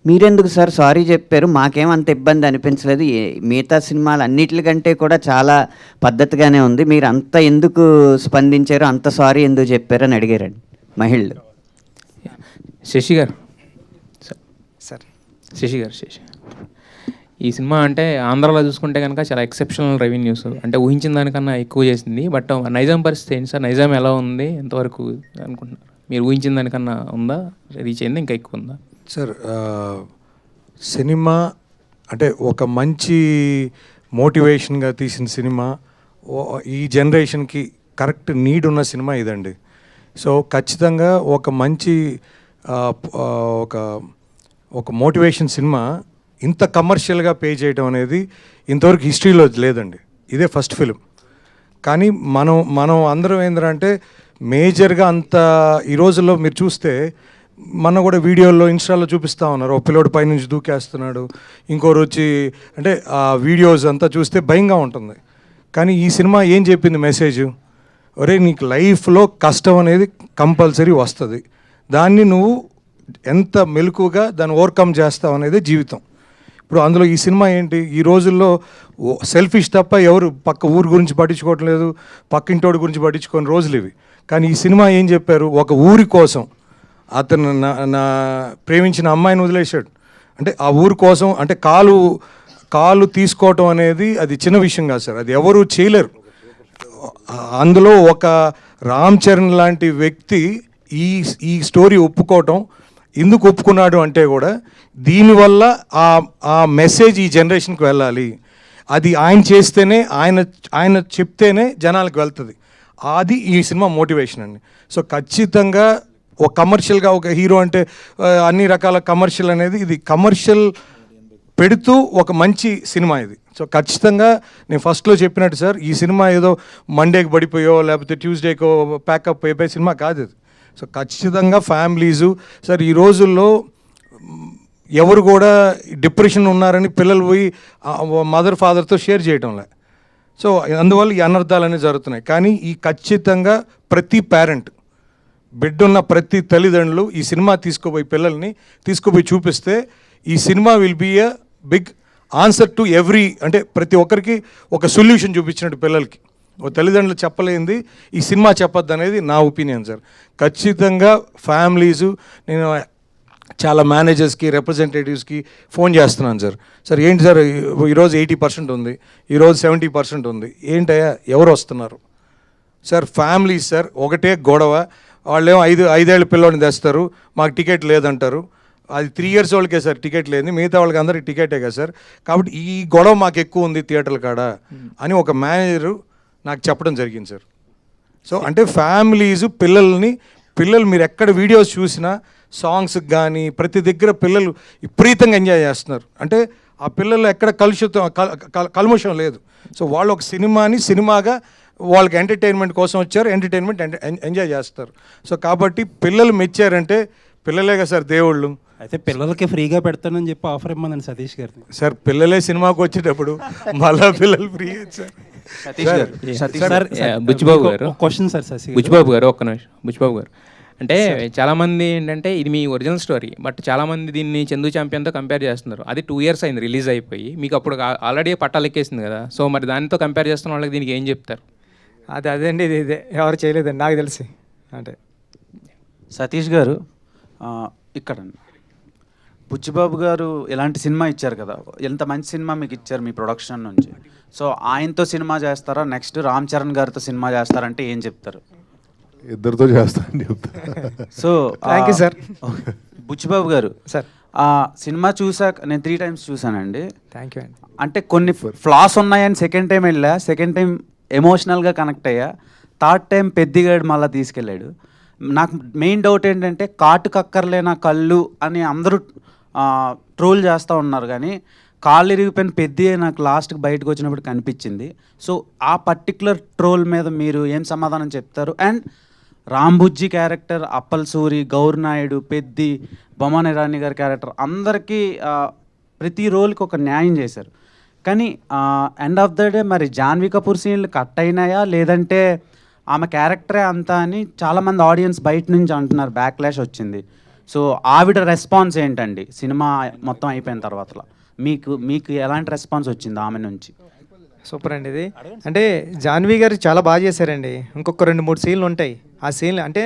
మీరెందుకు సార్ సారీ చెప్పారు, మాకేం అంత ఇబ్బంది అనిపించలేదు, మిగతా సినిమాలు అన్నిటికంటే కూడా చాలా పద్ధతిగానే ఉంది, మీరు అంత ఎందుకు స్పందించారు, అంత సారీ ఎందుకు చెప్పారు అని అడిగారండి మహిళలు. శశి గారు, సార్ శశి ఈ సినిమా అంటే ఆంధ్రాలో చూసుకుంటే కనుక చాలా ఎక్సెప్షనల్ రెవెన్యూస్, అంటే ఊహించిన దానికన్నా ఎక్కువ చేసింది. బట్ నైజాం పరిస్థితి ఏంటి సార్? నైజాం ఎలా ఉంది, ఎంతవరకు అనుకుంటున్నారు? మీరు ఊహించిన దానికన్నా ఉందా, రీచ్ అయింది, ఇంకా ఎక్కువ ఉందా? సార్ సినిమా అంటే ఒక మంచి మోటివేషన్గా తీసిన సినిమా, ఈ జనరేషన్కి కరెక్ట్ నీడ్ ఉన్న సినిమా ఇదండి. సో ఖచ్చితంగా ఒక మంచి ఒక మోటివేషన్ సినిమా ఇంత కమర్షియల్గా పే చేయడం అనేది ఇంతవరకు హిస్టరీలో లేదండి. ఇదే ఫస్ట్ ఫిలిం. కానీ మనం అందరం ఏంటంటే మేజర్గా అంత ఈ రోజుల్లో మీరు చూస్తే మన కూడా వీడియోల్లో ఇన్స్టాల్లో చూపిస్తూ ఉన్నారు, ఒక పిల్లోడు పైనుంచి దూకేస్తున్నాడు, ఇంకోరు వచ్చి, అంటే ఆ వీడియోస్ అంతా చూస్తే భయంగా ఉంటుంది. కానీ ఈ సినిమా ఏం చెప్పింది మెసేజ్? ఒరే, నీకు లైఫ్లో కష్టం అనేది కంపల్సరీ వస్తుంది, దాన్ని నువ్వు ఎంత మెలకుగా దాన్ని ఓవర్కమ్ చేస్తావు అనేది జీవితం. ఇప్పుడు అందులో ఈ సినిమా ఏంటి, ఈ రోజుల్లో సెల్ఫిష్ తప్ప ఎవరు పక్క ఊరు గురించి పట్టించుకోవటం లేదు, పక్కింటోడి గురించి పట్టించుకోని రోజులు ఇవి. కానీ ఈ సినిమా ఏం చెప్పారు, ఒక ఊరి కోసం అతను నా ప్రేమించిన అమ్మాయిని వదిలేశాడు. అంటే ఆ ఊరి కోసం, అంటే కాలు తీసుకోవటం అనేది అది చిన్న విషయం కాదు సార్, అది ఎవరు చేయలేరు. అందులో ఒక రామ్ చరణ్ లాంటి వ్యక్తి ఈ స్టోరీ ఒప్పుకోవటం, ఎందుకు ఒప్పుకున్నాడు అంటే కూడా దీనివల్ల ఆ మెసేజ్ ఈ జనరేషన్కి వెళ్ళాలి, అది ఆయన చేస్తేనే, ఆయన చెప్తేనే జనాలకు వెళ్తుంది. అది ఈ సినిమా మోటివేషన్ అండి. సో ఖచ్చితంగా ఒక కమర్షియల్గా, ఒక హీరో అంటే అన్ని రకాల కమర్షియల్ అనేది, ఇది కమర్షియల్ పెడుతూ ఒక మంచి సినిమా ఇది. సో ఖచ్చితంగా నేను ఫస్ట్లో చెప్పినట్టు సార్, ఈ సినిమా ఏదో మండేకి పడిపోయో లేకపోతే ట్యూస్డేకో ప్యాకప్ అయిపోయే సినిమా కాదు ఇది. సో ఖచ్చితంగా ఫ్యామిలీసు సార్, ఈ రోజుల్లో ఎవరు కూడా డిప్రెషన్ ఉన్నారని పిల్లలు పోయి మదర్ ఫాదర్తో షేర్ చేయటంలే. సో అందువల్ల ఈ అనర్థాలు అనేవి జరుగుతున్నాయి. కానీ ఈ ఖచ్చితంగా ప్రతి పేరెంట్, బిడ్డున్న ప్రతి తల్లిదండ్రులు ఈ సినిమా తీసుకుపోయి పిల్లల్ని తీసుకుపోయి చూపిస్తే ఈ cinema will be a big answer to every, అంటే ప్రతి ఒక్కరికి ఒక సొల్యూషన్ చూపించినట్టు పిల్లలకి. ఓ తల్లిదండ్రులు చెప్పలేంది ఈ సినిమా చెప్పొద్దు అనేది నా ఒపీనియన్ సార్. ఖచ్చితంగా ఫ్యామిలీసు, నేను చాలా మేనేజర్స్కి, రిప్రజెంటేటివ్స్కి ఫోన్ చేస్తున్నాను సార్. సార్ ఏంటి సార్ ఈరోజు 80% ఉంది, ఈరోజు 70% ఉంది, ఏంటయ్యా ఎవరు వస్తున్నారు సార్? ఫ్యామిలీస్ సార్, ఒకటే గొడవ. వాళ్ళేమో 5 ఏళ్ళ పిల్లోడిని తెస్తారు, మాకు టికెట్ లేదంటారు. అది 3 years వాళ్ళకే సార్ టికెట్ లేదు, మిగతా వాళ్ళకి అందరికి టికెటే కదా సార్. కాబట్టి ఈ గొడవ మాకు ఎక్కువ ఉంది థియేటర్ల కాడ అని ఒక మేనేజరు నాకు చెప్పడం జరిగింది సార్. సో అంటే పిల్లలు మీరు ఎక్కడ వీడియోస్ చూసినా సాంగ్స్కి కానీ ప్రతి దగ్గర పిల్లలు విపరీతంగా ఎంజాయ్ చేస్తున్నారు. అంటే ఆ పిల్లలు ఎక్కడ కల్ముషం లేదు. సో వాళ్ళు ఒక సినిమాగా వాళ్ళకి ఎంటర్టైన్మెంట్ కోసం వచ్చారు, ఎంటర్టైన్మెంట్ ఎంజాయ్ చేస్తారు. సో కాబట్టి పిల్లలు మెచ్చారంటే పిల్లలే కదా సార్ దేవుళ్ళు. అయితే పిల్లలకి ఫ్రీగా పెడతానని చెప్పి ఆఫర్ ఇమ్మందండి సతీష్ గారిని. సార్ పిల్లలే సినిమాకి వచ్చేటప్పుడు మళ్ళా పిల్లలు ఫ్రీ సార్. బుచ్చిబాబు గారు, క్వశ్చన్ సార్. బుచ్చిబాబు గారు ఒక్క నిమిషం. బుచ్చిబాబు గారు, అంటే చాలామంది ఏంటంటే ఇది మీ ఒరిజినల్ స్టోరీ, బట్ చాలామంది దీన్ని చందు ఛాంపియన్తో కంపేర్ చేస్తున్నారు. అది 2 years అయింది రిలీజ్ అయిపోయి, మీకు అప్పుడు ఆల్రెడీ పట్టాలెక్కేసింది కదా. సో మరి దానితో కంపేర్ చేస్తున్న వాళ్ళకి దీనికి ఏం చెప్తారు? అదేండి, ఇదే ఎవరు చేయలేదండి నాకు తెలిసి. అంటే సతీష్ గారు, ఇక్కడ బుచ్చిబాబు గారు ఎలాంటి సినిమా ఇచ్చారు కదా, ఎంత మంచి సినిమా మీకు ఇచ్చారు మీ ప్రొడక్షన్ నుంచి. సో ఆయనతో సినిమా చేస్తారా, నెక్స్ట్ రామ్ చరణ్ గారితో సినిమా చేస్తారంటే ఏం చెప్తారు? ఇద్దరితో చేస్తా అని చెప్తా. So thank you sir. Buchibabu గారు సార్ ఆ సినిమా చూసాక నేను 3 times చూసానండి. థ్యాంక్ యూ అండి. అంటే కొన్ని ఫ్లాస్ ఉన్నాయని సెకండ్ టైం వెళ్ళా, సెకండ్ టైం ఎమోషనల్గా కనెక్ట్ అయ్యా, థర్డ్ టైం పెద్దిగాడు మళ్ళీ తీసుకెళ్ళాడు. నాకు మెయిన్ డౌట్ ఏంటంటే కాటు కక్కర్లేనా కళ్ళు అని అందరూ ట్రోల్ చేస్తూ ఉన్నారు, కానీ కాళ్ళు ఇరిగిపోయిన పెద్ది నాకు లాస్ట్కి బయటకు వచ్చినప్పుడు కనిపించింది. సో ఆ పర్టికులర్ ట్రోల్ మీద మీరు ఏం సమాధానం చెప్తారు? అండ్ రాంబుజ్జి క్యారెక్టర్, అప్పల్ సూరి, గౌర్ నాయుడు, పెద్ది, బొమ్మన ఇరానీ గారి క్యారెక్టర్ అందరికీ ప్రతి రోల్కి ఒక న్యాయం చేశారు. కానీ ఎండ్ ఆఫ్ ద డే మరి జాన్వీ కపూర్ సీన్లు కట్ అయినాయా లేదంటే ఆమె క్యారెక్టరే అంతా అని చాలామంది ఆడియన్స్ బయట నుంచి అంటున్నారు, బ్యాక్లాష్ వచ్చింది. సో ఆవిడ రెస్పాన్స్ ఏంటండి సినిమా మొత్తం అయిపోయిన తర్వాత? మీకు ఎలాంటి రెస్పాన్స్ వచ్చింది ఆమె నుంచి? సూపర్ అండి ఇది. అంటే జాన్వీ గారు చాలా బాగా చేశారండి. ఇంకొక 2-3 సీన్లు ఉంటాయి. ఆ సీన్లు అంటే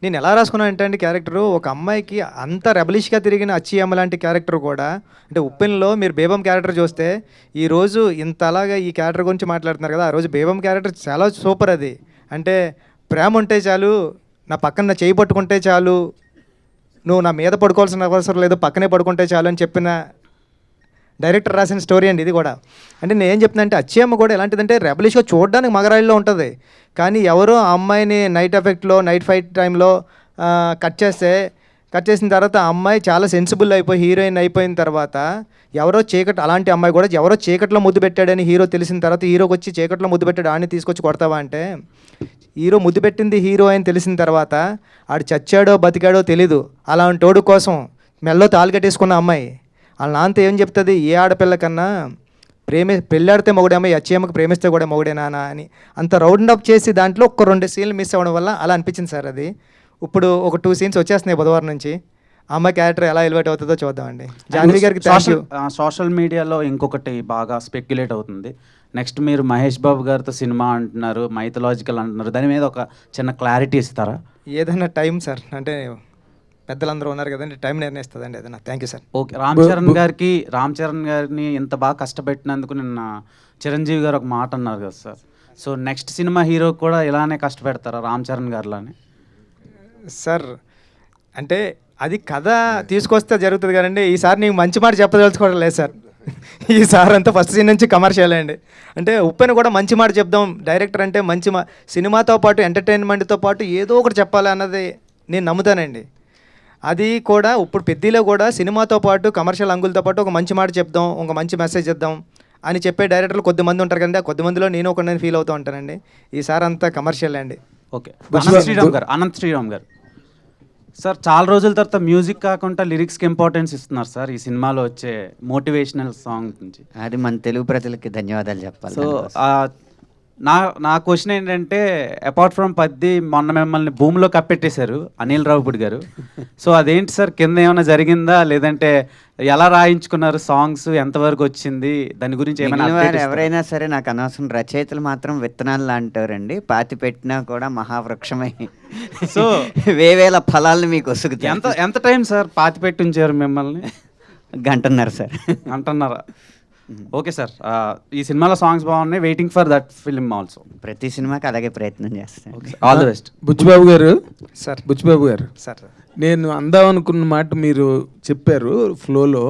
నేను ఎలా రాసుకున్నాను అంటే అండి, క్యారెక్టరు ఒక అమ్మాయికి అంత రెబలిష్గా తిరిగిన అచ్చి అమ్మ లాంటి క్యారెక్టర్ కూడా, అంటే ఉప్పెన్లో మీరు బేబం క్యారెక్టర్ చూస్తే ఈరోజు ఇంత అలాగా ఈ క్యారెక్టర్ గురించి మాట్లాడుతున్నారు కదా, ఆ రోజు బేబం క్యారెక్టర్ చాలా సూపర్. అది అంటే ప్రేమ ఉంటే చాలు, నా పక్కన చేయి పట్టుకుంటే చాలు, నువ్వు నా మీద పడుకోవాల్సిన అవసరం లేదు, పక్కనే పడుకుంటే చాలు అని చెప్పిన డైరెక్టర్ రాసిన స్టోరీ అండి ఇది కూడా. అంటే నేను ఏం చెప్తున్నా అంటే అచ్చి అమ్మ కూడా ఎలాంటిదంటే రెబలిష్గా చూడడానికి మగరాయిల్లో ఉంటుంది, కానీ ఎవరో ఆ అమ్మాయిని నైట్ ఎఫెక్ట్లో నైట్ ఫైట్ టైంలో కట్ చేసిన తర్వాత ఆ అమ్మాయి చాలా సెన్సిబుల్ అయిపోయి హీరోయిన్ అయిపోయిన తర్వాత ఎవరో అలాంటి అమ్మాయి కూడా ఎవరో చీకట్లో ముద్దు పెట్టాడని హీరో తెలిసిన తర్వాత హీరోకి వచ్చి చీకట్లో ముద్దు పెట్టాడు ఆడిని తీసుకొచ్చి కొడతావా అంటే, హీరో ముద్దు పెట్టింది హీరో అని తెలిసిన తర్వాత ఆడు చచ్చాడో బతికాడో తెలీదు, అలాంటి తోడు కోసం మెల్లో తాళి కట్టేసుకున్న అమ్మాయి వాళ్ళ నాన్నతో ఏం చెప్తుంది, ఏ ఆడపిల్ల కన్నా పెళ్ళాడితే మొగుడేమో, అచ్చేమ్మకి ప్రేమిస్తే కూడా మొగుడే నాన్న అని అంత రౌండ్ అప్ చేసి దాంట్లో ఒక 2 సీన్లు మిస్ అవ్వడం వల్ల అలా అనిపించింది సార్. అది ఇప్పుడు ఒక 2 సీన్స్ వచ్చేస్తున్నాయి బుధవారం నుంచి. అమ్మాయి క్యారెక్టర్ ఎలా ఎలివేట్ అవుతుందో చూద్దామండి. జాన్వీ గారికి సోషల్ మీడియాలో ఇంకొకటి బాగా స్పెక్యులేట్ అవుతుంది, నెక్స్ట్ మీరు మహేష్ బాబు గారితో సినిమా అంటున్నారు, మైథలాజికల్ అంటున్నారు, దాని మీద ఒక చిన్న క్లారిటీ ఇస్తారా? ఏదైనా టైం సార్, అంటే పెద్దలందరూ ఉన్నారు కదండి, టైం నిర్ణయిస్తుందండి ఏదైనా. Thank you sir. Okay, Ram Charan గారిని ఇంత బాగా కష్టపెట్టినందుకు నిన్న చిరంజీవి గారు ఒక మాట అన్నారు కదా sir. So next cinema hero కూడా ఇలానే కష్టపెడతారా రామ్ చరణ్ గారిలానే? సార్ అంటే అది కథ తీసుకొస్తే జరుగుతుంది కదండి. ఈసారి నీకు మంచి మాట చెప్పదలుచుకోవడం లేదు సార్. ఈసారి అంతా ఫస్ట్ సీన్ నుంచి కమర్షియల్ అండి. అంటే ఉప్పెన కూడా మంచి మాట చెప్దాం, డైరెక్టర్ అంటే మంచి సినిమాతో పాటు ఎంటర్టైన్మెంట్తో పాటు ఏదో ఒకటి చెప్పాలి అన్నది నేను నమ్ముతానండి. అది కూడా ఇప్పుడు పెద్దలో కూడా సినిమాతో పాటు కమర్షియల్ అంగులతో పాటు ఒక మంచి మాట చెప్దాం, ఒక మంచి మెసేజ్ ఇద్దాం అని చెప్పే డైరెక్టర్లు కొద్దిమంది ఉంటారు కదండి, ఆ కొద్దిమందిలో నేను ఒక ఫీల్ అవుతూ ఉంటానండి. ఈసారి అంతా కమర్షియల్ అండి. ఓకే, అనంత్ శ్రీరామ్ గారు సార్, చాలా రోజుల తర్వాత మ్యూజిక్ కాకుండా లిరిక్స్కి ఇంపార్టెన్స్ ఇస్తున్నారు సార్ ఈ సినిమాలో వచ్చే మోటివేషనల్ సాంగ్ నుంచి. అది మన తెలుగు ప్రజలకి ధన్యవాదాలు చెప్పాలి. సో నా క్వశ్చన్ ఏంటంటే, అపార్ట్ ఫ్రమ్ పద్ది మొన్న మిమ్మల్ని భూమిలో కప్పెట్టేశారు అనిల్ రావుపూడి గారు. సో అదేంటి సార్, కింద ఏమైనా జరిగిందా, లేదంటే ఎలా రాయించుకున్నారు సాంగ్స్, ఎంతవరకు వచ్చింది, దాని గురించి ఏమైనా? ఎవరైనా సరే నాకు అనవసరం, రచయితలు మాత్రం విత్తనాలు అంటారండి, పాతి పెట్టినా కూడా మహావృక్షమై సో వేవేల ఫలాలను మీకు వసుకుతాయి. ఎంత టైం సార్ పాతి పెట్టి ఉంచారు మిమ్మల్ని? గంటన్నర సార్. గంటన్నర. ఓకే సార్, ఈ సినిమాలో సాంగ్స్ బాగున్నాయి, waiting for that film also. ప్రతి సినిమాకి అలాగే ప్రయత్నం చేస్తాను. All the best. బుచ్చిబాబు గారు సార్, బుచ్చిబాబు గారు సార్, నేను అందామనుకున్న మాట మీరు చెప్పారు ఫ్లోలో,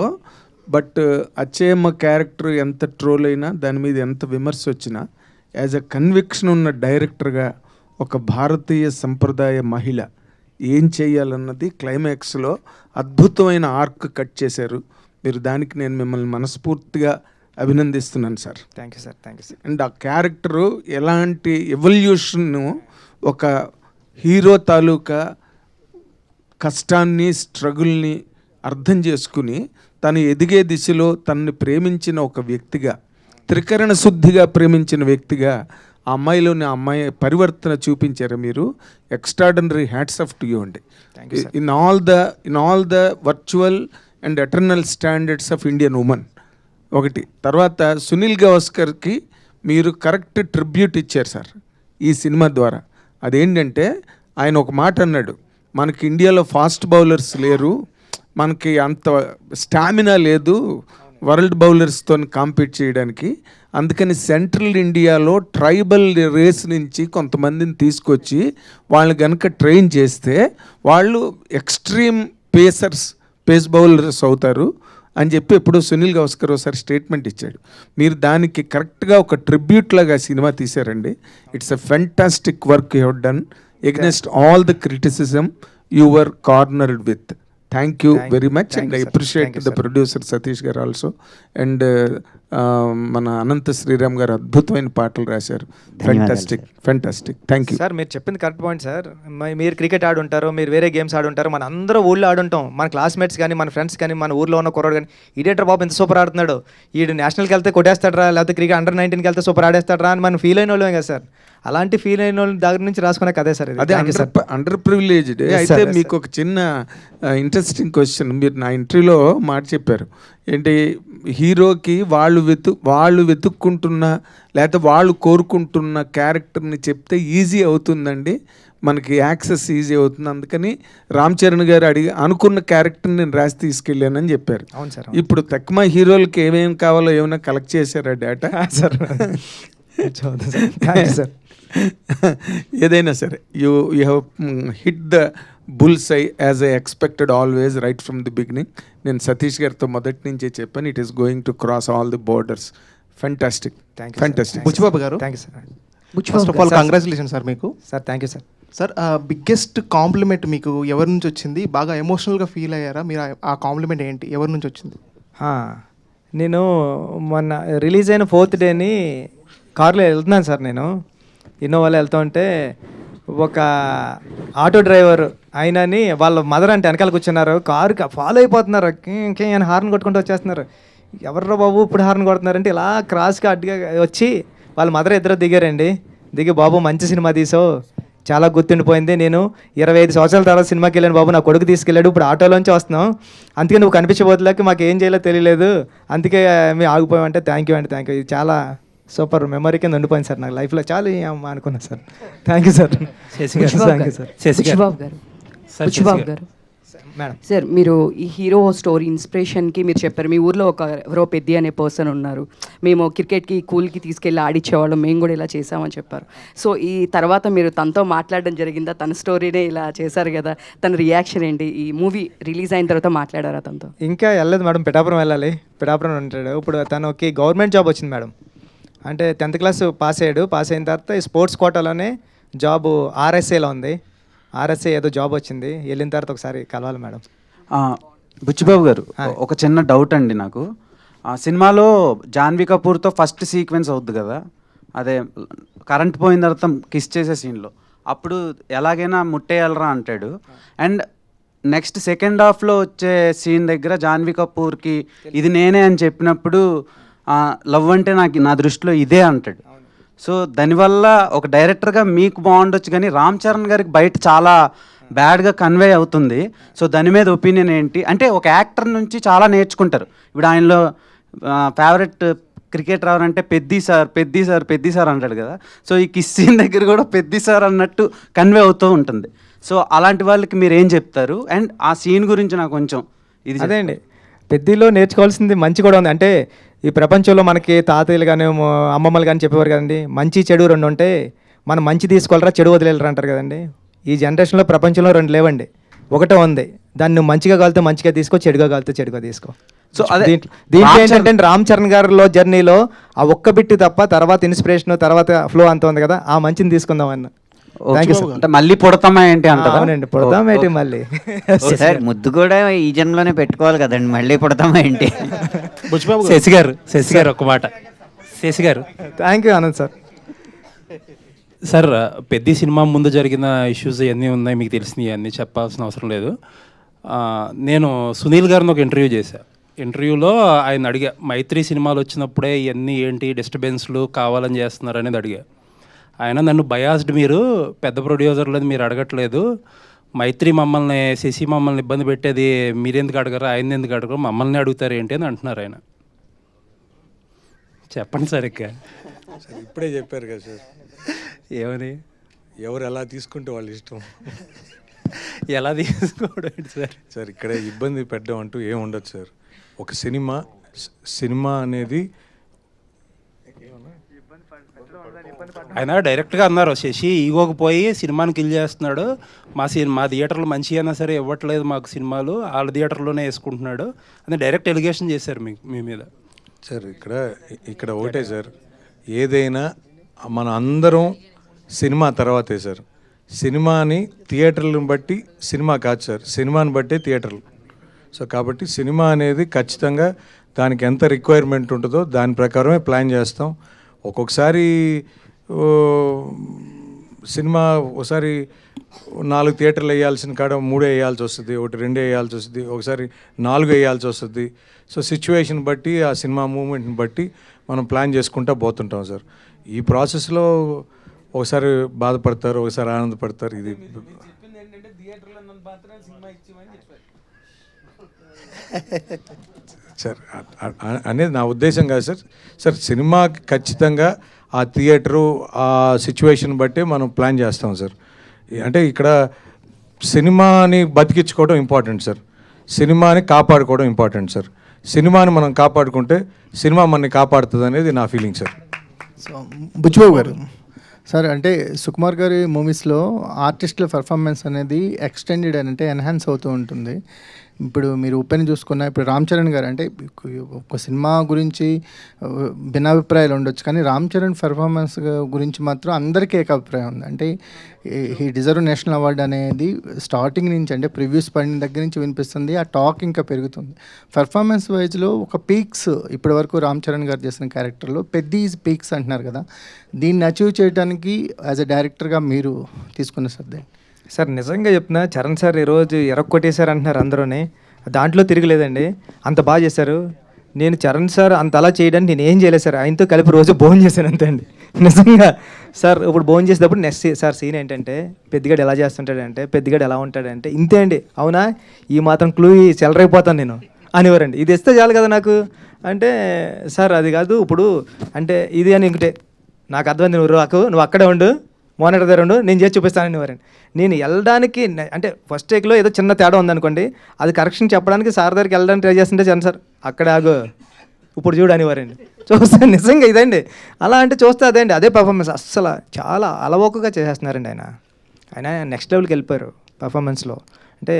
బట్ అచ్చేయమ్మ క్యారెక్టర్ ఎంత ట్రోల్ అయినా దాని మీద ఎంత విమర్శ వచ్చినా యాజ్ అ కన్విక్షన్ ఉన్న డైరెక్టర్గా ఒక భారతీయ సంప్రదాయ మహిళ ఏం చేయాలన్నది క్లైమాక్స్లో అద్భుతమైన ఆర్క్ కట్ చేశారు మీరు. దానికి నేను మిమ్మల్ని మనస్ఫూర్తిగా అభినందిస్తున్నాను sir. Thank you sir. Thank you sir. And ఆ క్యారెక్టరు ఎలాంటి ఎవల్యూషన్ను, ఒక హీరో తాలూకా కష్టాన్ని స్ట్రగుల్ని అర్థం చేసుకుని తను ఎదిగే దిశలో తనని ప్రేమించిన ఒక వ్యక్తిగా, త్రికరణ శుద్ధిగా ప్రేమించిన వ్యక్తిగా ఆ అమ్మాయిలోని ఆ అమ్మాయి పరివర్తన చూపించారు మీరు. Extraordinary hats off to you అండి. In all the virtual and eternal standards of Indian women. ఒకటి తర్వాత సునీల్ గవాస్కర్కి మీరు కరెక్ట్ ట్రిబ్యూట్ ఇచ్చారు సార్ ఈ సినిమా ద్వారా. అదేంటంటే ఆయన ఒక మాట అన్నాడు, మనకి ఇండియాలో ఫాస్ట్ బౌలర్స్ లేరు, మనకి అంత స్టామినా లేదు, వరల్డ్ బౌలర్స్తో కాంపీట్ చేయడానికి. అందుకని సెంట్రల్ ఇండియాలో ట్రైబల్ రేస్ నుంచి కొంతమందిని తీసుకొచ్చి వాళ్ళని కనుక ట్రైన్ చేస్తే వాళ్ళు ఎక్స్ట్రీమ్ పేస్ బౌలర్స్ అవుతారు అని చెప్పి ఎప్పుడో సునీల్ గవాస్కర్ ఒకసారి స్టేట్మెంట్ ఇచ్చాడు. మీరు దానికి కరెక్ట్గా ఒక ట్రిబ్యూట్ లాగా సినిమా తీశారండి. It's a fantastic work you have done against all the criticism you were cornered with. Thank you very much and I appreciate the producer Satish garu also. And మన అనంత శ్రీరామ్ గారు అద్భుతమైన పాటలు రాశారు. Fantastic thank you sir. మీరు చెప్పింది correct point sir. మీరు cricket ఆడుంటారు, మీరు వేరే గేమ్స్ ఆడుంటారు, మన అందరూ ఊళ్ళో ఆడుంటాం. మన క్లాస్మేట్స్ కానీ మన ఫ్రెండ్స్ కానీ మన ఊర్లో ఉన్న కుర్రాడు కానీ ఇడేటర్ బాబు ఎంత సూపర్ ఆడుతున్నాడు, ఈడు నేషనల్కి వెళ్తే కొట్టేస్తాడరా, లేకపోతే క్రికెట్ అండర్ 19కి వెళ్తే సూపర్ ఆడేస్తాడరా అని మనం ఫీల్ అయిన వాళ్ళం కదా సార్. అలాంటి ఫీల్ అయిన వాళ్ళ దగ్గర నుంచి రాసుకునే కదే సార్. అదే అండర్ ప్రివిలేజ్డ్. అయితే మీకు ఒక చిన్న ఇంట్రెస్టింగ్ క్వశ్చన్. మీరు నా ఇంటర్వ్యూలో మాట చెప్పారు ఏంటి, హీరోకి వాళ్ళు వెతుక్కుంటున్న లేకపోతే వాళ్ళు కోరుకుంటున్న క్యారెక్టర్ని చెప్తే ఈజీ అవుతుందండి, మనకి యాక్సెస్ ఈజీ అవుతుంది. అందుకని రామ్ చరణ్ గారు అనుకున్న క్యారెక్టర్ని నేను రాసి తీసుకెళ్ళానని చెప్పారు. అవును సార్. ఇప్పుడు తక్కువ హీరోలకి ఏమేమి కావాలో ఏమైనా కలెక్ట్ చేశారా డేటా? సార్ సార్ ఏదైనా సరే you have hit the bull's eye as I expected always right from the beginning. నేను సతీష్ గారితో మొదటి నుంచే చెప్పాను, it is going to cross all the borders. Fantastic. Buchibabu garu, thank you sir. First of all congratulation sir మీకు. Sir thank you sir. Sir biggest compliment మీకు ఎవరి నుంచి వచ్చింది? బాగా ఎమోషనల్గా ఫీల్ అయ్యారా మీరు? ఆ కాంప్లిమెంట్ ఏంటి, ఎవరి నుంచి వచ్చింది? నేను మొన్న రిలీజ్ అయిన 4th డేని కార్లో వెళ్తున్నాను సార్. నేను ఇన్నోవాలో వెళ్తూ ఉంటే ఒక ఆటో డ్రైవర్ ఆయనని వాళ్ళ మదర్ అంటే వెనకాల కూర్చున్నారు, కారు ఫాలో అయిపోతున్నారు, ఇంకేం హార్న్ కొట్టుకుంటూ వచ్చేస్తున్నారు. ఎవర్రా బాబు ఇప్పుడు హార్న్ కొడుతున్నారంటే ఇలా క్రాస్గా అడ్డుగా వచ్చి వాళ్ళ మదర్ ఇద్దరు దిగారండి. దిగి బాబు మంచి సినిమా తీసావు, చాలా గుర్తుండిపోయింది, నేను 25 సంవత్సరాల తర్వాత సినిమాకి వెళ్ళాను బాబు, నా కొడుకు తీసుకెళ్ళాడు, ఇప్పుడు ఆటోలోంచి వస్తున్నాం, అందుకే నువ్వు కనిపించబోతులేక మాకు ఏం చేయాలో తెలియలేదు, అందుకే మేము ఆగిపోయామంటే థ్యాంక్ యూ అండి, థ్యాంక్ యూ. ఇది చాలా సూపర్ మెమరీ కింద ఉండిపోయింది సార్ నాకు లైఫ్లో. చాలా అనుకున్నా sir. Thank you sir. Buchibabu గారు మేడం సార్, మీరు ఈ హీరో స్టోరీ ఇన్స్పిరేషన్కి మీరు చెప్పారు మీ ఊర్లో ఎవరో పెద్ది అనే పర్సన్ ఉన్నారు, మేము క్రికెట్కి కూల్కి తీసుకెళ్ళి ఆడిచ్చేవాళ్ళం, మేము కూడా ఇలా చేసామని చెప్పారు. సో ఈ తర్వాత మీరు తనతో మాట్లాడడం జరిగిందా? తన స్టోరీనే ఇలా చేశారు కదా, తన రియాక్షన్ ఏంటి? ఈ మూవీ రిలీజ్ అయిన తర్వాత మాట్లాడారా తనతో? ఇంకా వెళ్ళలేదు మేడం, పిఠాపురం వెళ్ళాలి, పిఠాపురం ఉంటాడు. ఇప్పుడు తనకి గవర్నమెంట్ జాబ్ వచ్చింది మేడం. అంటే 10th క్లాస్ పాస్ అయ్యాడు. పాస్ అయిన తర్వాత ఈ స్పోర్ట్స్ కోటాలోనే జాబు ఆర్ఎస్ఏలో ఉంది. ఆర్ఎస్ఏ ఏదో జాబ్ వచ్చింది, వెళ్ళిన తర్వాత ఒకసారి కలవాలి మేడం. బుచ్చిబాబు గారు, ఒక చిన్న డౌట్ అండి నాకు. సినిమాలో జాన్వీ కపూర్తో ఫస్ట్ సీక్వెన్స్ అవుద్ది కదా, అదే కరెంట్ పోయిన తర్వాత కిస్ చేసే సీన్లో, అప్పుడు ఎలాగైనా ముట్టేయాలరా అంటాడు. అండ్ నెక్స్ట్ సెకండ్ హాఫ్లో వచ్చే సీన్ దగ్గర జాన్వీ కపూర్కి ఇది నేనే అని చెప్పినప్పుడు లవ్ అంటే నా దృష్టిలో ఇదే అంటాడు. సో దానివల్ల ఒక డైరెక్టర్గా మీకు బాగుండొచ్చు, కానీ రామ్ చరణ్ గారికి బయట చాలా బ్యాడ్గా కన్వే అవుతుంది. సో దాని మీద ఒపీనియన్ ఏంటి? అంటే ఒక యాక్టర్ నుంచి చాలా నేర్చుకుంటారు. ఇప్పుడు ఆయనలో ఫేవరెట్ క్రికెటర్ ఎవరంటే పెద్ది సార్ అంటాడు కదా. సో ఈ కిస్ సీన్ దగ్గర కూడా పెద్ది సార్ అన్నట్టు కన్వే అవుతూ ఉంటుంది. సో అలాంటి వాళ్ళకి మీరు ఏం చెప్తారు? అండ్ ఆ సీన్ గురించి నాకు కొంచెం ఇది అదే అండి, పెద్దిలో నేర్చుకోవాల్సింది మంచి కూడా ఉంది. అంటే ఈ ప్రపంచంలో మనకి తాతయ్యలు కానీ అమ్మమ్మలు కానీ చెప్పేవారు కదండి, మంచి చెడు 2 ఉంటే మనం మంచి తీసుకోవాలరా చెడు వదిలేరు అంటారు కదండి. ఈ జనరేషన్లో ప్రపంచంలో 2 లేవండి, ఒకటే ఉంది. దాన్ని నువ్వు మంచిగా కాలితే మంచిగా తీసుకో, చెడుగా కాలితే చెడుగా తీసుకో. సో అదే దీంట్లో ఏంటంటే రామ్ చరణ్ గారిలో జర్నీలో ఆ ఒక్క బిట్టు తప్ప తర్వాత ఇన్స్పిరేషన్ తర్వాత ఫ్లో అంత ఉంది కదా, ఆ మంచిని తీసుకుందాం అన్న. అంటే మళ్ళీ పుడతామా ఏంటి అంటారా? అవునండి, పుడతామా ఏంటి మళ్ళీ. సార్ ముద్దు కూడా ఈ జన్మలోనే పెట్టుకోవాలి కదండి, మళ్ళీ పుడతామా ఏంటి? శశి గారు ఒక మాట. శశి గారు thank you Anand sir. Sir, పెద్ద సినిమా ముందు జరిగిన ఇష్యూస్ ఇవన్నీ ఉన్నాయి, మీకు తెలిసినవి అన్నీ చెప్పాల్సిన అవసరం లేదు. నేను సునీల్ గారిని ఒక ఇంటర్వ్యూ చేశాను. ఇంటర్వ్యూలో ఆయన అడిగా, మైత్రి సినిమాలు వచ్చినప్పుడే ఇవన్నీ ఏంటి డిస్టర్బెన్స్లు కావాలని చేస్తున్నారు అనేది అడిగా. ఆయన నన్ను బయాస్డ్, మీరు పెద్ద ప్రొడ్యూసర్లు మీరు అడగట్లేదు, మైత్రి మమ్మల్ని శశి మమ్మల్ని ఇబ్బంది పెట్టేది మీరెందుకు అడగరు, ఆయన ఎందుకు అడగరు, మమ్మల్ని అడుగుతారు ఏంటి అని అంటున్నారు ఆయన. చెప్పండి సార్. ఇప్పుడే చెప్పారు కదా సార్, ఏమని? ఎవరు ఎలా తీసుకుంటే వాళ్ళు ఇష్టం. ఎలా తీసుకోవడం సార్? సార్ ఇక్కడ ఇబ్బంది పెట్టడం అంటూ ఏం ఉండదు సార్. ఒక సినిమా సినిమా అనేది ఆయన డైరెక్ట్గా అన్నారు, శశి ఈగోకి పోయి సినిమాని కిల్ చేస్తున్నాడు, మా థియేటర్లు మంచి అయినా సరే ఇవ్వట్లేదు మాకు సినిమాలు, వాళ్ళ థియేటర్లోనే వేసుకుంటున్నాడు అని డైరెక్ట్ ఎలిగేషన్ చేశారు మీ మీద. సార్ ఇక్కడ ఒకటే సార్, ఏదైనా మన అందరం సినిమా తర్వాతే సార్. సినిమాని థియేటర్లను బట్టి సినిమా కాదు సార్, సినిమాని బట్టే థియేటర్లు. సో కాబట్టి సినిమా అనేది ఖచ్చితంగా దానికి ఎంత రిక్వైర్మెంట్ ఉంటుందో దాని ప్రకారమే ప్లాన్ చేస్తాం. ఒక్కొక్కసారి సినిమా ఒకసారి 4 థియేటర్లు వేయాల్సిన కాడ 3 వేయాల్సి వస్తుంది, 2 వేయాల్సి వస్తుంది, ఒకసారి 4 వేయాల్సి వస్తుంది. సో సిచ్యువేషన్ బట్టి ఆ సినిమా మూమెంట్ని బట్టి మనం ప్లాన్ చేసుకుంటూ పోతుంటాం సార్. ఈ ప్రాసెస్లో ఒకసారి బాధపడతారు, ఒకసారి ఆనందపడతారు. ఇది సార్ అనేది నా ఉద్దేశం కాదు సార్. సార్ సినిమాకి ఖచ్చితంగా ఆ థియేటరు ఆ సిచ్యువేషన్ బట్టి మనం ప్లాన్ చేస్తాం సార్. అంటే ఇక్కడ సినిమాని బతికించుకోవడం ఇంపార్టెంట్ సార్, సినిమాని కాపాడుకోవడం ఇంపార్టెంట్ సార్. సినిమాని మనం కాపాడుకుంటే సినిమా మనని కాపాడుతుంది అనేది నా ఫీలింగ్ సార్. సో బుచ్చిబాబు గారు సార్, అంటే సుకుమార్ గారి మూవీస్లో ఆర్టిస్టుల పర్ఫార్మెన్స్ అనేది ఎక్స్టెండెడ్ అంటే ఎన్హాన్స్ అవుతూ ఉంటుంది. ఇప్పుడు మీరు ఉప్పెన చూసుకున్నా, ఇప్పుడు రామ్ చరణ్ గారు అంటే ఒక సినిమా గురించి భిన్నాభిప్రాయాలు ఉండొచ్చు, కానీ రామ్ చరణ్ పర్ఫార్మెన్స్ గురించి మాత్రం అందరికీ ఏకాభిప్రాయం ఉంది. అంటే హీ డిజర్వ్ నేషనల్ అవార్డు అనేది స్టార్టింగ్ నుంచి, అంటే ప్రివ్యూస్ పడిన దగ్గర నుంచి వినిపిస్తుంది. ఆ టాక్ ఇంకా పెరుగుతుంది. పర్ఫార్మెన్స్ వైజ్లో ఒక పీక్స్ ఇప్పటి వరకు రామ్ చరణ్ గారు చేసిన క్యారెక్టర్లో పెద్ద పీక్స్ అంటున్నారు కదా, దీన్ని అచీవ్ చేయడానికి యాజ్ ఎ డైరెక్టర్గా మీరు తీసుకున్న శ్రద్ధ? సార్ నిజంగా చెప్తున్నా, చరణ్ సార్ ఈరోజు ఎరక్కొట్టేశారు అంటున్నారు అందరూనే, దాంట్లో తిరగలేదండి. అంత బాగా చేశారు. నేను చరణ్ సార్ అంత అలా చేయడానికి నేను ఏం చేయలేదు సార్, ఆయనతో కలిపి రోజు భోజనం చేశాను అంతే అండి నిజంగా. సార్ ఇప్పుడు భోజనం చేసేటప్పుడు నెక్స్ట్ సార్ సీన్ ఏంటంటే, పెద్దగాడు ఎలా చేస్తుంటాడంటే, పెద్దగాడు ఎలా ఉంటాడంటే, ఇంతే అండి. అవునా, ఈ మాత్రం క్లూ చెలరైపోతాను నేను అనేవారండి. ఇది ఇస్తే చాలు కదా నాకు అంటే, సార్ అది కాదు ఇప్పుడు అంటే ఇది అని ఇంకటే నాకు అర్థమైంది, నువ్వు అక్కడే ఉండు, మానిటర్ దగ్గర ఉండు, నేను చేసి చూపిస్తానని వారండి. నేను వెళ్ళడానికి అంటే ఫస్ట్ టేక్లో ఏదో చిన్న తేడా ఉందనుకోండి, అది కరెక్షన్ చెప్పడానికి సార్ దగ్గరికి వెళ్ళడానికి ట్రై చేస్తుంటే చరణ్ సార్ అక్కడే ఆగు ఇప్పుడు చూడు అనేవారండి. చూస్తే నిజంగా ఇదండి, అలా అంటే చూస్తే అదే అండి, అదే పర్ఫార్మెన్స్. అస్సలు చాలా అలవోకగా చేసేస్తున్నారండి ఆయన నెక్స్ట్ లెవెల్కి వెళ్ళిపోయారు పర్ఫార్మెన్స్లో. అంటే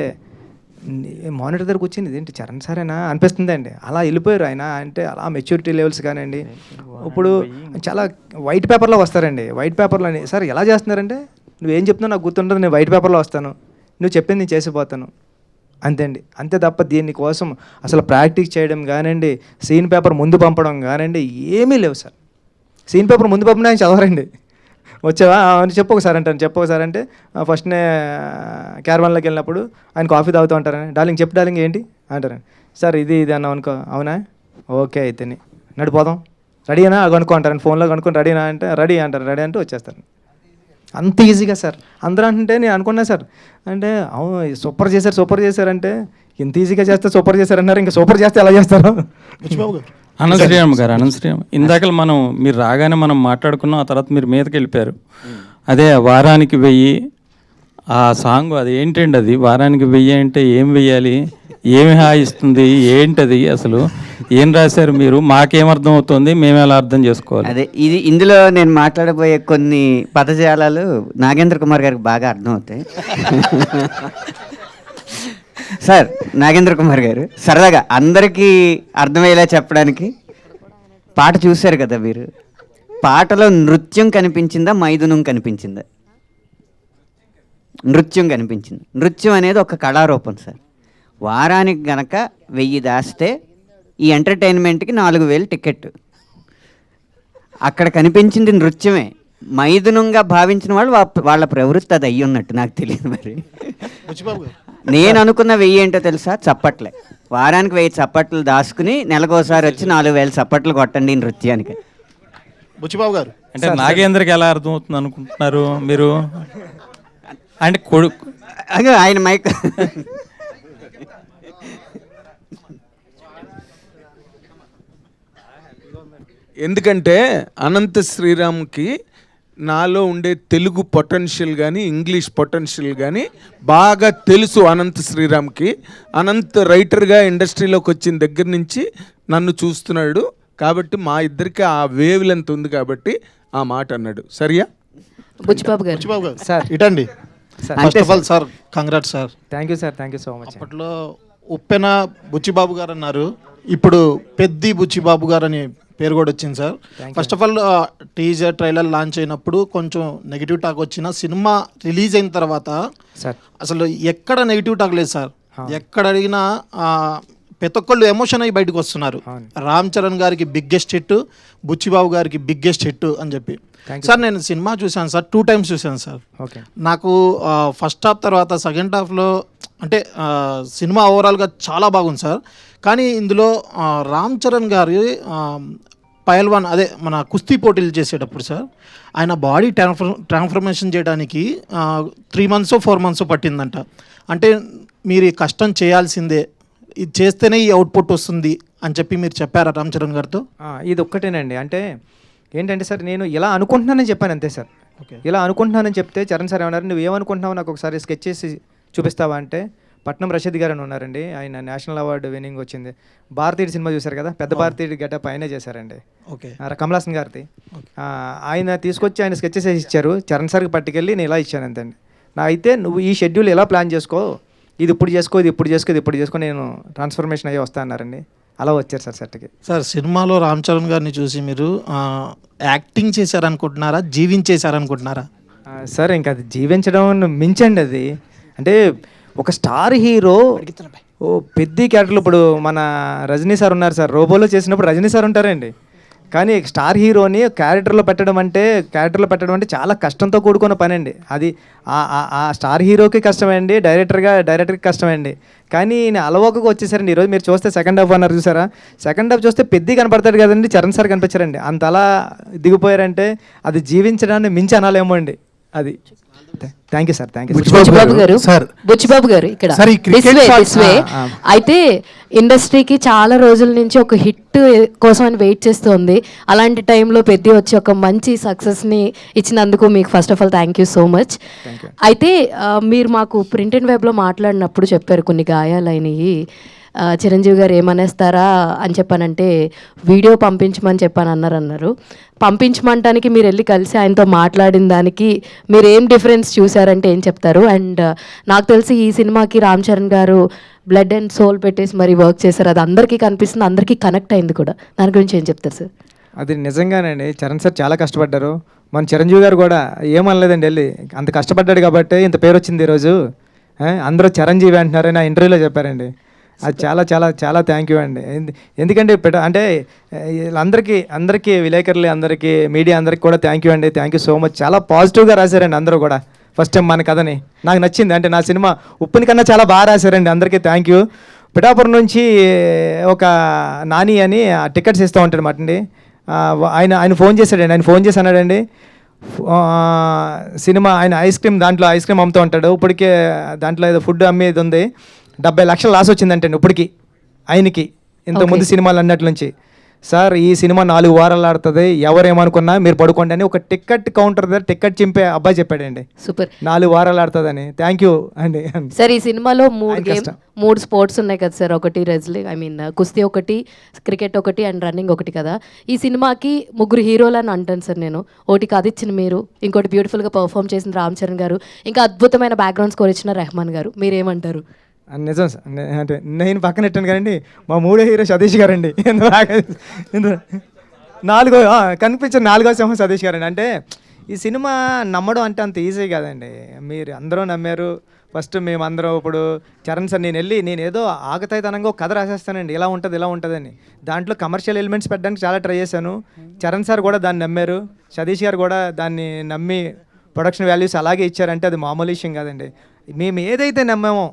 మానిటర్ దగ్గరకు వచ్చింది ఇదేంటి చరణ్ సారేనా అనిపిస్తుంది అండి, అలా వెళ్ళిపోయారు ఆయన. అంటే అలా మెచ్యూరిటీ లెవెల్స్ కానివ్వండి. ఇప్పుడు చాలా వైట్ పేపర్లో వస్తారండి, వైట్ పేపర్లో సార్ ఎలా చేస్తున్నారంటే, నువ్వేం చెప్తున్నావు నాకు గుర్తుంటుంది, నేను వైట్ పేపర్లో వస్తాను, నువ్వు చెప్పింది నేను చేసిపోతాను అంతే అండి. అంతే తప్ప దీనికోసం అసలు ప్రాక్టీస్ చేయడం కానివ్వండి, సీన్ పేపర్ ముందు పంపడం కానివ్వండి ఏమీ లేవు సార్. సీన్ పేపర్ ముందు పంపిన ఆయన చదవరండి. వచ్చావా అని చెప్పొకసారి అంటాను, చెప్పొకసారి అంటే ఫస్ట్నే క్యారవాన్లోకి వెళ్ళినప్పుడు ఆయన కాఫీ తాగుతూ ఉంటారని, డార్లింగ్ చెప్పు డార్లింగ్ ఏంటి అంటారండి. సార్ ఇది అన్నావు అనుకో, అవునా ఓకే అయితేనే నడిపోదాం, రెడీనా కనుక్కో అంటారని, ఫోన్లో కనుక్కొని రెడీనా అంటే రెడీ అంటారు, రెడీ అంటే వచ్చేస్తారు. అంత ఈజీగా సార్. అందరూ అంటే నేను అనుకున్నా సార్, అంటే అవును సూపర్ చేశారు అంటే, ఇంత ఈజీగా చేస్తే సూపర్ చేశారన్నారు, ఇంకా సూపర్ చేస్తే ఎలా చేస్తారు? అనంతశ్రీరామ్ గారు, అనంతశ్రీరామ్ ఇందాక మీరు రాగానే మనం మాట్లాడుకున్నాం, ఆ తర్వాత మీరు మీదకి వెళ్ళిపోయారు. అదే వారానికి 1000 ఆ సాంగ్, అది ఏంటండి, అది వారానికి 1000 అంటే ఏం వెయ్యాలి, ఏమి హాయిస్తుంది, ఏంటది అసలు ఏం రాశారు మీరు, మాకేమర్థం అవుతుంది, మేము ఎలా అర్థం చేసుకోవాలి? అదే ఇందులో నేను మాట్లాడబోయే కొన్ని పదజాలాలు నాగేంద్ర కుమార్ గారికి బాగా అర్థం అవుతాయి. సార్ నాగేంద్ర కుమార్ గారు సరదాగా అందరికీ అర్థమయ్యేలా చెప్పడానికి, పాట చూశారు కదా మీరు, పాటలో నృత్యం కనిపించిందా మైథునం కనిపించిందా? నృత్యం కనిపించింది. నృత్యం అనేది ఒక కళారూపం సార్. వారానికి గనక 1000 దాస్తే ఈ ఎంటర్టైన్మెంట్కి 4000 టికెట్. అక్కడ కనిపించింది నృత్యమే. మైథునంగా భావించిన వాళ్ళు వాళ్ళ ప్రవృత్తి అది అయ్యి ఉన్నట్టు నాకు తెలియదు. మరి నేను అనుకున్న 1000 ఏంటో తెలుసా? చప్పట్లే. వారానికి 1000 చప్పట్లు దాచుకుని నెలకోసారి వచ్చి 4000 చప్పట్లు కొట్టండి నృత్యానికి. బుచ్చిబాబు గారు అంటే నాగేంద్రకి ఎలా అర్థమవుతుంది అనుకుంటున్నారు మీరు? అంటే కొడుకు ఆయన మైక్ ఎందుకంటే అనంత శ్రీరామ్కి నాలో ఉండే తెలుగు పొటెన్షియల్ కానీ ఇంగ్లీష్ పొటెన్షియల్ కానీ బాగా తెలుసు అనంత్ శ్రీరామ్కి. అనంత్ రైటర్గా ఇండస్ట్రీలోకి వచ్చిన దగ్గర నుంచి నన్ను చూస్తున్నాడు కాబట్టి మా ఇద్దరికి ఆ వేవ్ లెంత్ ఉంది కాబట్టి ఆ మాట అన్నాడు. సరియా? బుచ్చిబాబు గారు. బుచ్చిబాబు గారు సార్ ఇటండి. Sir first of all sir congrats sir. Thank you sir, thank you so much. అప్పట్లో ఉప్పెన బుచ్చిబాబు గారు అన్నారు, ఇప్పుడు పెద్ది బుచ్చిబాబు గారు అని పేరు కూడా వచ్చింది sir. First of all teaser trailer launch అయినప్పుడు కొంచెం నెగిటివ్ టాక్ వచ్చిన సినిమా రిలీజ్ అయిన తర్వాత సార్ అసలు ఎక్కడ నెగిటివ్ టాక్ లేదు సార్. ఎక్కడ అడిగినా ప్రతి ఒక్కళ్ళు ఎమోషన్ అయ్యి బయటకు వస్తున్నారు. రామ్ చరణ్ గారికి బిగ్గెస్ట్ హిట్, బుచ్చిబాబు గారికి బిగ్గెస్ట్ హిట్ అని చెప్పి. సార్ నేను సినిమా చూశాను సార్, 2 times చూశాను సార్. నాకు ఫస్ట్ హాఫ్ తర్వాత సెకండ్ హాఫ్లో అంటే సినిమా ఓవరాల్గా చాలా బాగుంది సార్. కానీ ఇందులో రామ్ చరణ్ గారి పైల్వాన్ అదే మన కుస్తీ పోటీలు చేసేటప్పుడు సార్ ఆయన బాడీ ట్రాన్స్ఫర్మేషన్ చేయడానికి 3 months 4 months పట్టిందంట. అంటే మీరు కష్టం చేయాల్సిందే, ఇది చేస్తేనే ఈ అవుట్పుట్ వస్తుంది అని చెప్పి మీరు చెప్పారా రామ్ చరణ్ గారితో? ఇది ఒక్కటేనండి. అంటే ఏంటంటే సార్ నేను ఇలా అనుకుంటున్నానని చెప్పాను అంతే సార్. ఇలా అనుకుంటున్నానని చెప్తే చరణ్ సార్ ఏమన్నారు, నువ్వు ఏమనుకుంటున్నావు నాకు ఒకసారి స్కెచ్ చేసి చూపిస్తావా అంటే, పట్నం రషీద్ గారు అని ఉన్నారండి, ఆయన నేషనల్ అవార్డు విన్నింగ్ వచ్చింది. భారతీయుడు సినిమా చూశారు కదా, పెద్ద భారతీయుడు గెటప్ ఆయనే చేశారండి, కమలాసన్ గారిది. ఆయన తీసుకొచ్చి ఆయన స్కెచెస్ వేసి ఇచ్చారు, చరణ్ సార్కి పట్టుకెళ్ళి నేను ఇలా ఇచ్చాను అంతే అండి. నా అయితే నువ్వు ఈ షెడ్యూల్ ఎలా ప్లాన్ చేసుకో, ఇది ఇప్పుడు చేసుకో, ఇది ఇప్పుడు చేసుకో, ఇది ఇప్పుడు చేసుకో, నేను ట్రాన్స్ఫర్మేషన్ అయ్యి వస్తా అన్నారండి. అలా వచ్చారు సార్ సెట్కి. సార్ సినిమాలో రామ్ చరణ్ గారిని చూసి మీరు యాక్టింగ్ చేశారనుకుంటున్నారా, జీవించేశారనుకుంటున్నారా? సార్ ఇంకా అది జీవించడం మించండి అది. అంటే ఒక స్టార్ హీరో పెద్ద క్యారెక్టర్లు, ఇప్పుడు మన రజనీ సార్ ఉన్నారు సార్, రోబోలో చేసినప్పుడు రజనీ సార్ ఉంటారండి. కానీ స్టార్ హీరోని క్యారెక్టర్లో పెట్టడం అంటే చాలా కష్టంతో కూడుకున్న పని అండి. అది ఆ స్టార్ హీరోకి కష్టమండి, డైరెక్టర్కి కష్టమండి. కానీ నేను అలవోకగా వచ్చేసారండి. ఈరోజు మీరు చూస్తే సెకండ్ హాఫ్ అన్నారు చూసారా, సెకండ్ హాఫ్ చూస్తే పెద్ద కనపడతాడు కదండి, చరణ్ సార్ కనిపించారండి. అంత అలా దిగిపోయారంటే అది జీవించడాన్ని మించి అనాలేమో అండి అది. Thank you sir, thank you. Buchibabu గారు ఇక్కడ అయితే ఇండస్ట్రీకి చాలా రోజుల నుంచి ఒక హిట్ కోసం అని వెయిట్ చేస్తుంది. అలాంటి టైంలో పెద్ద వచ్చి ఒక మంచి సక్సెస్ని ఇచ్చినందుకు మీకు first of all thank you so much. అయితే మీరు మాకు ప్రింట్ అండ్ వెబ్లో మాట్లాడినప్పుడు చెప్పారు కొన్ని గాయాలైనవి, చిరంజీవి గారు ఏమనేస్తారా అని చెప్పానంటే వీడియో పంపించమని అన్నారు. పంపించమంటానికి మీరు వెళ్ళి కలిసి ఆయనతో మాట్లాడిన దానికి మీరు ఏం డిఫరెన్స్ చూసారంటే ఏం చెప్తారు? అండ్ నాకు తెలిసి ఈ సినిమాకి రామ్ చరణ్ గారు బ్లడ్ అండ్ సోల్ పెట్టేసి మరి వర్క్ చేశారు, అది అందరికీ కనిపిస్తుంది, అందరికీ కనెక్ట్ అయింది కూడా. దాని గురించి ఏం చెప్తారు సార్? అది నిజంగానండి, చరణ్ సార్ చాలా కష్టపడ్డారు. మన చిరంజీవి గారు కూడా ఏమనలేదండి, వెళ్ళి అంత కష్టపడ్డాడు కాబట్టి ఇంత పేరు వచ్చింది ఈరోజు, అందరూ చిరంజీవి అంటున్నారని ఆ ఇంటర్వ్యూలో చెప్పారండి. అది చాలా చాలా చాలా థ్యాంక్ యూ అండి. ఎందుకంటే అంటే అందరికీ విలేకరులు అందరికీ మీడియా అందరికీ కూడా థ్యాంక్ యూ అండి, థ్యాంక్ యూ సో మచ్. చాలా పాజిటివ్గా రాశారండి అందరూ కూడా. ఫస్ట్ టైం మన కథని నాకు నచ్చింది, అంటే నా సినిమా ఉప్పుని కన్నా చాలా బాగా రాశారండి. అందరికీ థ్యాంక్ యూ. పిఠాపురం నుంచి ఒక నాని అని టికెట్స్ ఇస్తూ ఉంటాడు మాట అండి, ఆయన ఫోన్ చేశాడండి. ఆయన ఫోన్ చేసి అన్నాడండి, సినిమా ఆయన ఐస్ క్రీమ్ అమ్ముతూ ఉంటాడు, ఇప్పటికే దాంట్లో ఏదో ఫుడ్ అమ్మేది ఉంది, 70 లక్షలు లాస్ వచ్చిందంటే ఇప్పటికి ఆయనకి, ఇంతకుముందు సినిమాలు అన్నట్ల నుంచి. సార్ ఈ సినిమా 4 వారాలు ఆడుతుంది, ఎవరేమనుకున్నా మీరు పడుకోండి అని ఒక టికెట్ కౌంటర్ దగ్గర టికెట్ చింపే అబ్బాయి చెప్పాడండి. సూపర్, 4 వారాలు ఆడుతుందని. థ్యాంక్ యూ అండి. సార్ ఈ సినిమాలో 3 స్పోర్ట్స్ ఉన్నాయి కదా సార్, ఒకటి రెజ్లింగ్, కుస్తీ ఒకటి, క్రికెట్ ఒకటి అండ్ రన్నింగ్ ఒకటి కదా. ఈ సినిమాకి 3 హీరోలు అని అంటాను సార్ నేను. ఒకటి కథ ఇచ్చిన మీరు, ఇంకోటి బ్యూటిఫుల్గా పర్ఫామ్ చేసిన రామ్ చరణ్ గారు, ఇంకా అద్భుతమైన బ్యాక్గ్రౌండ్ స్కోర్ ఇచ్చిన రెహమాన్ గారు. మీరేమంటారు? నిజం సార్, అంటే నేను పక్కన పెట్టాను కదండి, మా 3వ హీరో సతీష్ గారండి. కనిపించిన 4వ సింహం సతీష్ గారండి. అంటే ఈ సినిమా నమ్మడం అంటే అంత ఈజీ కాదండి. మీరు అందరూ నమ్మారు. ఫస్ట్ మేమందరం ఇప్పుడు చరణ్ సార్ నేను ఏదో ఆగతాయితనంగా ఒక కథ రాసేస్తానండి, ఇలా ఉంటుందని. దాంట్లో కమర్షియల్ ఎలిమెంట్స్ పెట్టడానికి చాలా ట్రై చేశాను. చరణ్ సార్ కూడా దాన్ని నమ్మారు, సతీష్ గారు కూడా దాన్ని నమ్మి ప్రొడక్షన్ వాల్యూస్ అలాగే ఇచ్చారంటే అది మామూలు విషయం కాదండి. మేము ఏదైతే నమ్మామో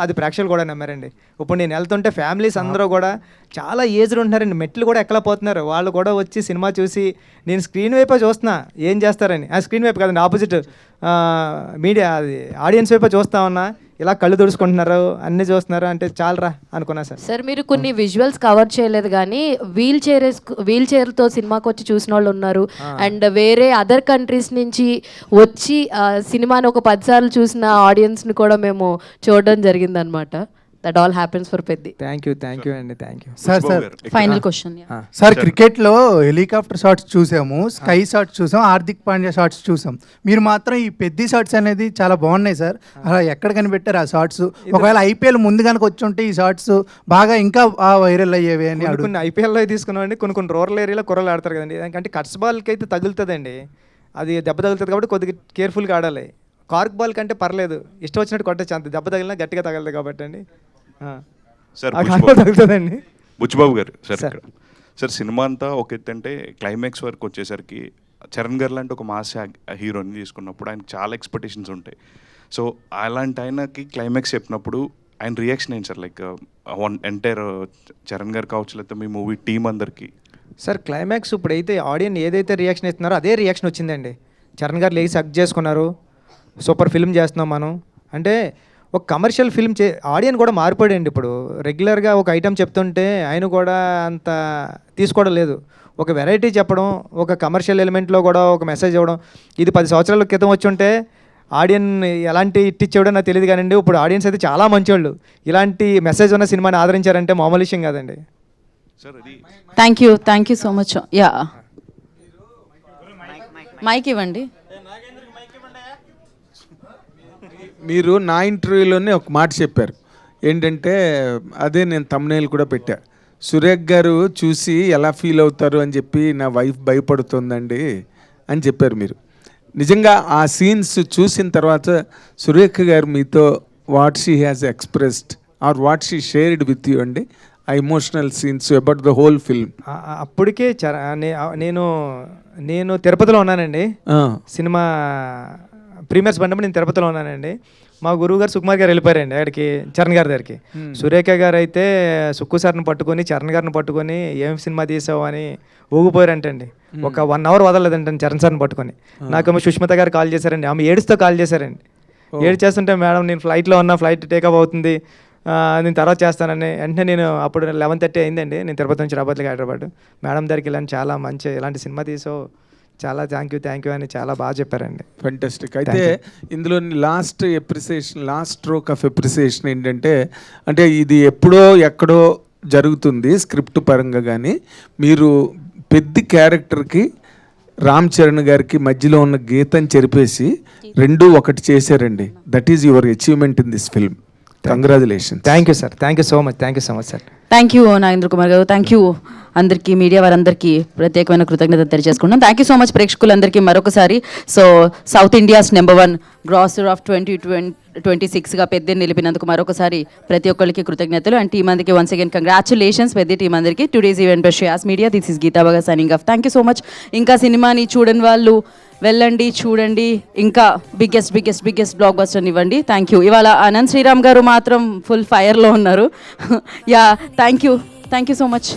అది ప్రేక్షకులు కూడా నమ్మారండి. ఇప్పుడు నేను వెళ్తుంటే ఫ్యామిలీస్ అందరూ కూడా చాలా ఏజ్డ్ ఉంటున్నారండి, మెట్లు కూడా ఎక్కలేకపోతున్నారు. వాళ్ళు కూడా వచ్చి సినిమా చూసి, నేను స్క్రీన్ వైపే చూస్తున్నా ఏం చేస్తారని, స్క్రీన్ వైపు కాదండి, ఆపోజిట్ మీడియా అది ఆడియన్స్ వైపే చూస్తా ఉన్నా, ఇలా కళ్ళు తుడుచుకుంటున్నారు, అన్నీ చూస్తున్నారు అంటే చాలరా అనుకున్నా సార్. సార్ మీరు కొన్ని విజువల్స్ కవర్ చేయలేదు కానీ వీల్ చైర్తో సినిమాకి వచ్చి చూసిన వాళ్ళు ఉన్నారు. అండ్ వేరే అదర్ కంట్రీస్ నుంచి వచ్చి సినిమాని ఒక 10 సార్లు చూసిన ఆడియన్స్ని కూడా మేము చూడడం జరిగిందనమాట. That all happens for Peddi. Thank you అండి, thank you sir. Final question sir, క్రికెట్లో హెలికాప్టర్ షాట్స్ చూసాము, స్కై షాట్స్ చూసాం, హార్దిక్ పాండ్యా షాట్స్ చూసాం. మీరు మాత్రం ఈ పెద్ద షాట్స్ అనేది చాలా బాగున్నాయి సార్. అలా ఎక్కడ కనిపెట్టారు ఆ షాట్స్? ఒకవేళ ఐపీఎల్ ముందు కనుక వచ్చి ఉంటే ఈ షాట్స్ బాగా ఇంకా వైరల్ అయ్యేవి అని. కొన్ని ఐపీఎల్లో తీసుకున్నామండి, కొన్ని రూరల్ ఏరియాలో కుర్రలు ఆడతారు కదండి, ఎందుకంటే కట్స్ బాల్కి అయితే తగులుతుందండి, అది దెబ్బ తగులుతుంది కాబట్టి కొద్దిగా కేర్ఫుల్గా ఆడాలి. కార్క్ బాల్ కంటే పర్లేదు, ఇష్టం వచ్చినట్టు కొట్టచ్చు, అంత దెబ్బ తగిలినా గట్టిగా తగలదు కాబట్టి అండి. సార్ తగులుతుందండి. బుచ్చిబాబు గారు సార్ సినిమా అంతా ఒక ఎత్తు అంటే క్లైమాక్స్ వరకు వచ్చేసరికి చరణ్ గారు లాంటి ఒక మాస్ హీరోని తీసుకున్నప్పుడు ఆయనకు చాలా ఎక్స్పెక్టేషన్స్ ఉంటాయి. సో అలాంటి ఆయనకి క్లైమాక్స్ చెప్పినప్పుడు ఆయన రియాక్షన్ ఏంటి సార్? లైక్ ఎంటైర్ చరణ్ గారు కావచ్చు, లేకపోతే మీ మూవీ టీం అందరికీ. సార్ క్లైమాక్స్ ఇప్పుడైతే ఆడియన్స్ ఏదైతే రియాక్షన్ ఇస్తున్నారో అదే రియాక్షన్ వచ్చిందండి. చరణ్ గారు లేచి హగ్ చేసుకున్నారు, సూపర్ ఫిల్మ్ చేస్తున్నాం మనం అంటే. ఒక కమర్షియల్ ఫిల్మ్ ఆడియన్స్ కూడా మారిపోయాడండి. ఇప్పుడు రెగ్యులర్గా ఒక ఐటెం చెప్తుంటే ఆయన కూడా అంత తీసుకోవడం లేదు. ఒక వెరైటీ చెప్పడం, ఒక కమర్షియల్ ఎలిమెంట్లో కూడా ఒక మెసేజ్ ఇవ్వడం, ఇది 10 సంవత్సరాల క్రితం వచ్చి ఉంటే ఆడియన్స్ ఎలాంటి ఇట్టిచ్చేవాడో నాకు తెలియదు కానండి. ఇప్పుడు ఆడియన్స్ అయితే చాలా మంచివాళ్ళు, ఇలాంటి మెసేజ్ ఉన్న సినిమాని ఆదరించారంటే మామూలు విషయం కాదండి. Thank you so much. Yeah, mike ఇవ్వండి. మీరు నా ఇంటర్వ్యూలోనే ఒక మాట చెప్పారు ఏంటంటే, అదే నేను thumbnail కూడా పెట్టా, సురేఖ్ గారు చూసి ఎలా ఫీల్ అవుతారు అని చెప్పి నా వైఫ్ భయపడుతుందండి అని చెప్పారు మీరు. నిజంగా ఆ సీన్స్ చూసిన తర్వాత సురేఖ గారు మీతో what she has expressed are what she shared with you అండి, ఆ emotional scenes about the whole film? అప్పటికే నేను తిరుపతిలో ఉన్నానండి, సినిమా ప్రీమియర్స్ పడినప్పుడు నేను తిరుపతిలో ఉన్నానండి. మా గురువు గారు సుకుమార్ గారు వెళ్ళిపోయారండి అక్కడికి, చరణ్ గారి దగ్గరికి. సురేఖ గారు అయితే సుక్కు సార్ని పట్టుకొని చరణ్ గారిని పట్టుకొని ఏం సినిమా తీసావు అని ఊగిపోయారంటండి. ఒక 1 అవర్ వదలలేదంటండి చరణ్ సార్ని పట్టుకొని. నాకేమో సుష్మిత గారు కాల్ చేశారండి, ఆమె ఏడుస్తూ కాల్ చేశారండి. చేస్తుంటే మేడం నేను ఫ్లైట్లో ఉన్నా, ఫ్లైట్ టేకప్ అవుతుంది, నేను తర్వాత చేస్తానని. వెంటనే నేను అప్పుడు 11:30 అయిందండి, నేను తిరుపతి నుంచి రాబోతులకి హైదరాబాద్. మేడం దగ్గరికి వెళ్ళాను, చాలా మంచి ఇలాంటి సినిమా తీసావు, చాలా థ్యాంక్ యూ అని చాలా బాగా చెప్పారండి. ఫెంటాస్టిక్. అయితే ఇందులో లాస్ట్ స్ట్రోక్ ఆఫ్ ఎప్రిసియేషన్ ఏంటంటే, అంటే ఇది ఎప్పుడో ఎక్కడో జరుగుతుంది స్క్రిప్ట్ పరంగా, కానీ మీరు పెద్ద క్యారెక్టర్కి రామ్ చరణ్ గారికి మధ్యలో ఉన్న గీతని చెరిపేసి రెండూ ఒకటి చేశారండి. That is your achievement in this film. Congratulation. Thank you sir, thank you so much sir. Thank you Nagendra Kumar garu. Thank you అందరికీ, మీడియా వారందరికీ ప్రత్యేకమైన కృతజ్ఞతలు తెలియజేసుకుంటాం. థ్యాంక్ యూ సో మచ్ ప్రేక్షకులందరికీ మరొకసారి. So south India's #1 grosser of 2026గా పెద్దని నిలిపినందుకు మరొకసారి ప్రతి ఒక్కరికి కృతజ్ఞతలు. అండ్ టీం అందరికీ వన్స్ అగైన్ కంగ్రాచులేషన్స్ పెద్ద టీం అందరికీ. Today's event by Shreyas Media. This is Geetha బాగా signing off. Thank you so much. ఇంకా సినిమాని చూడని వాళ్ళు వెళ్ళండి, చూడండి, ఇంకా బిగ్గెస్ట్ బ్లాక్ బస్టర్ ఇవ్వండి. Thank you. ఇవాళ అనంత్ శ్రీరామ్ గారు మాత్రం ఫుల్ ఫైర్లో ఉన్నారు. Yeah, thank you so much.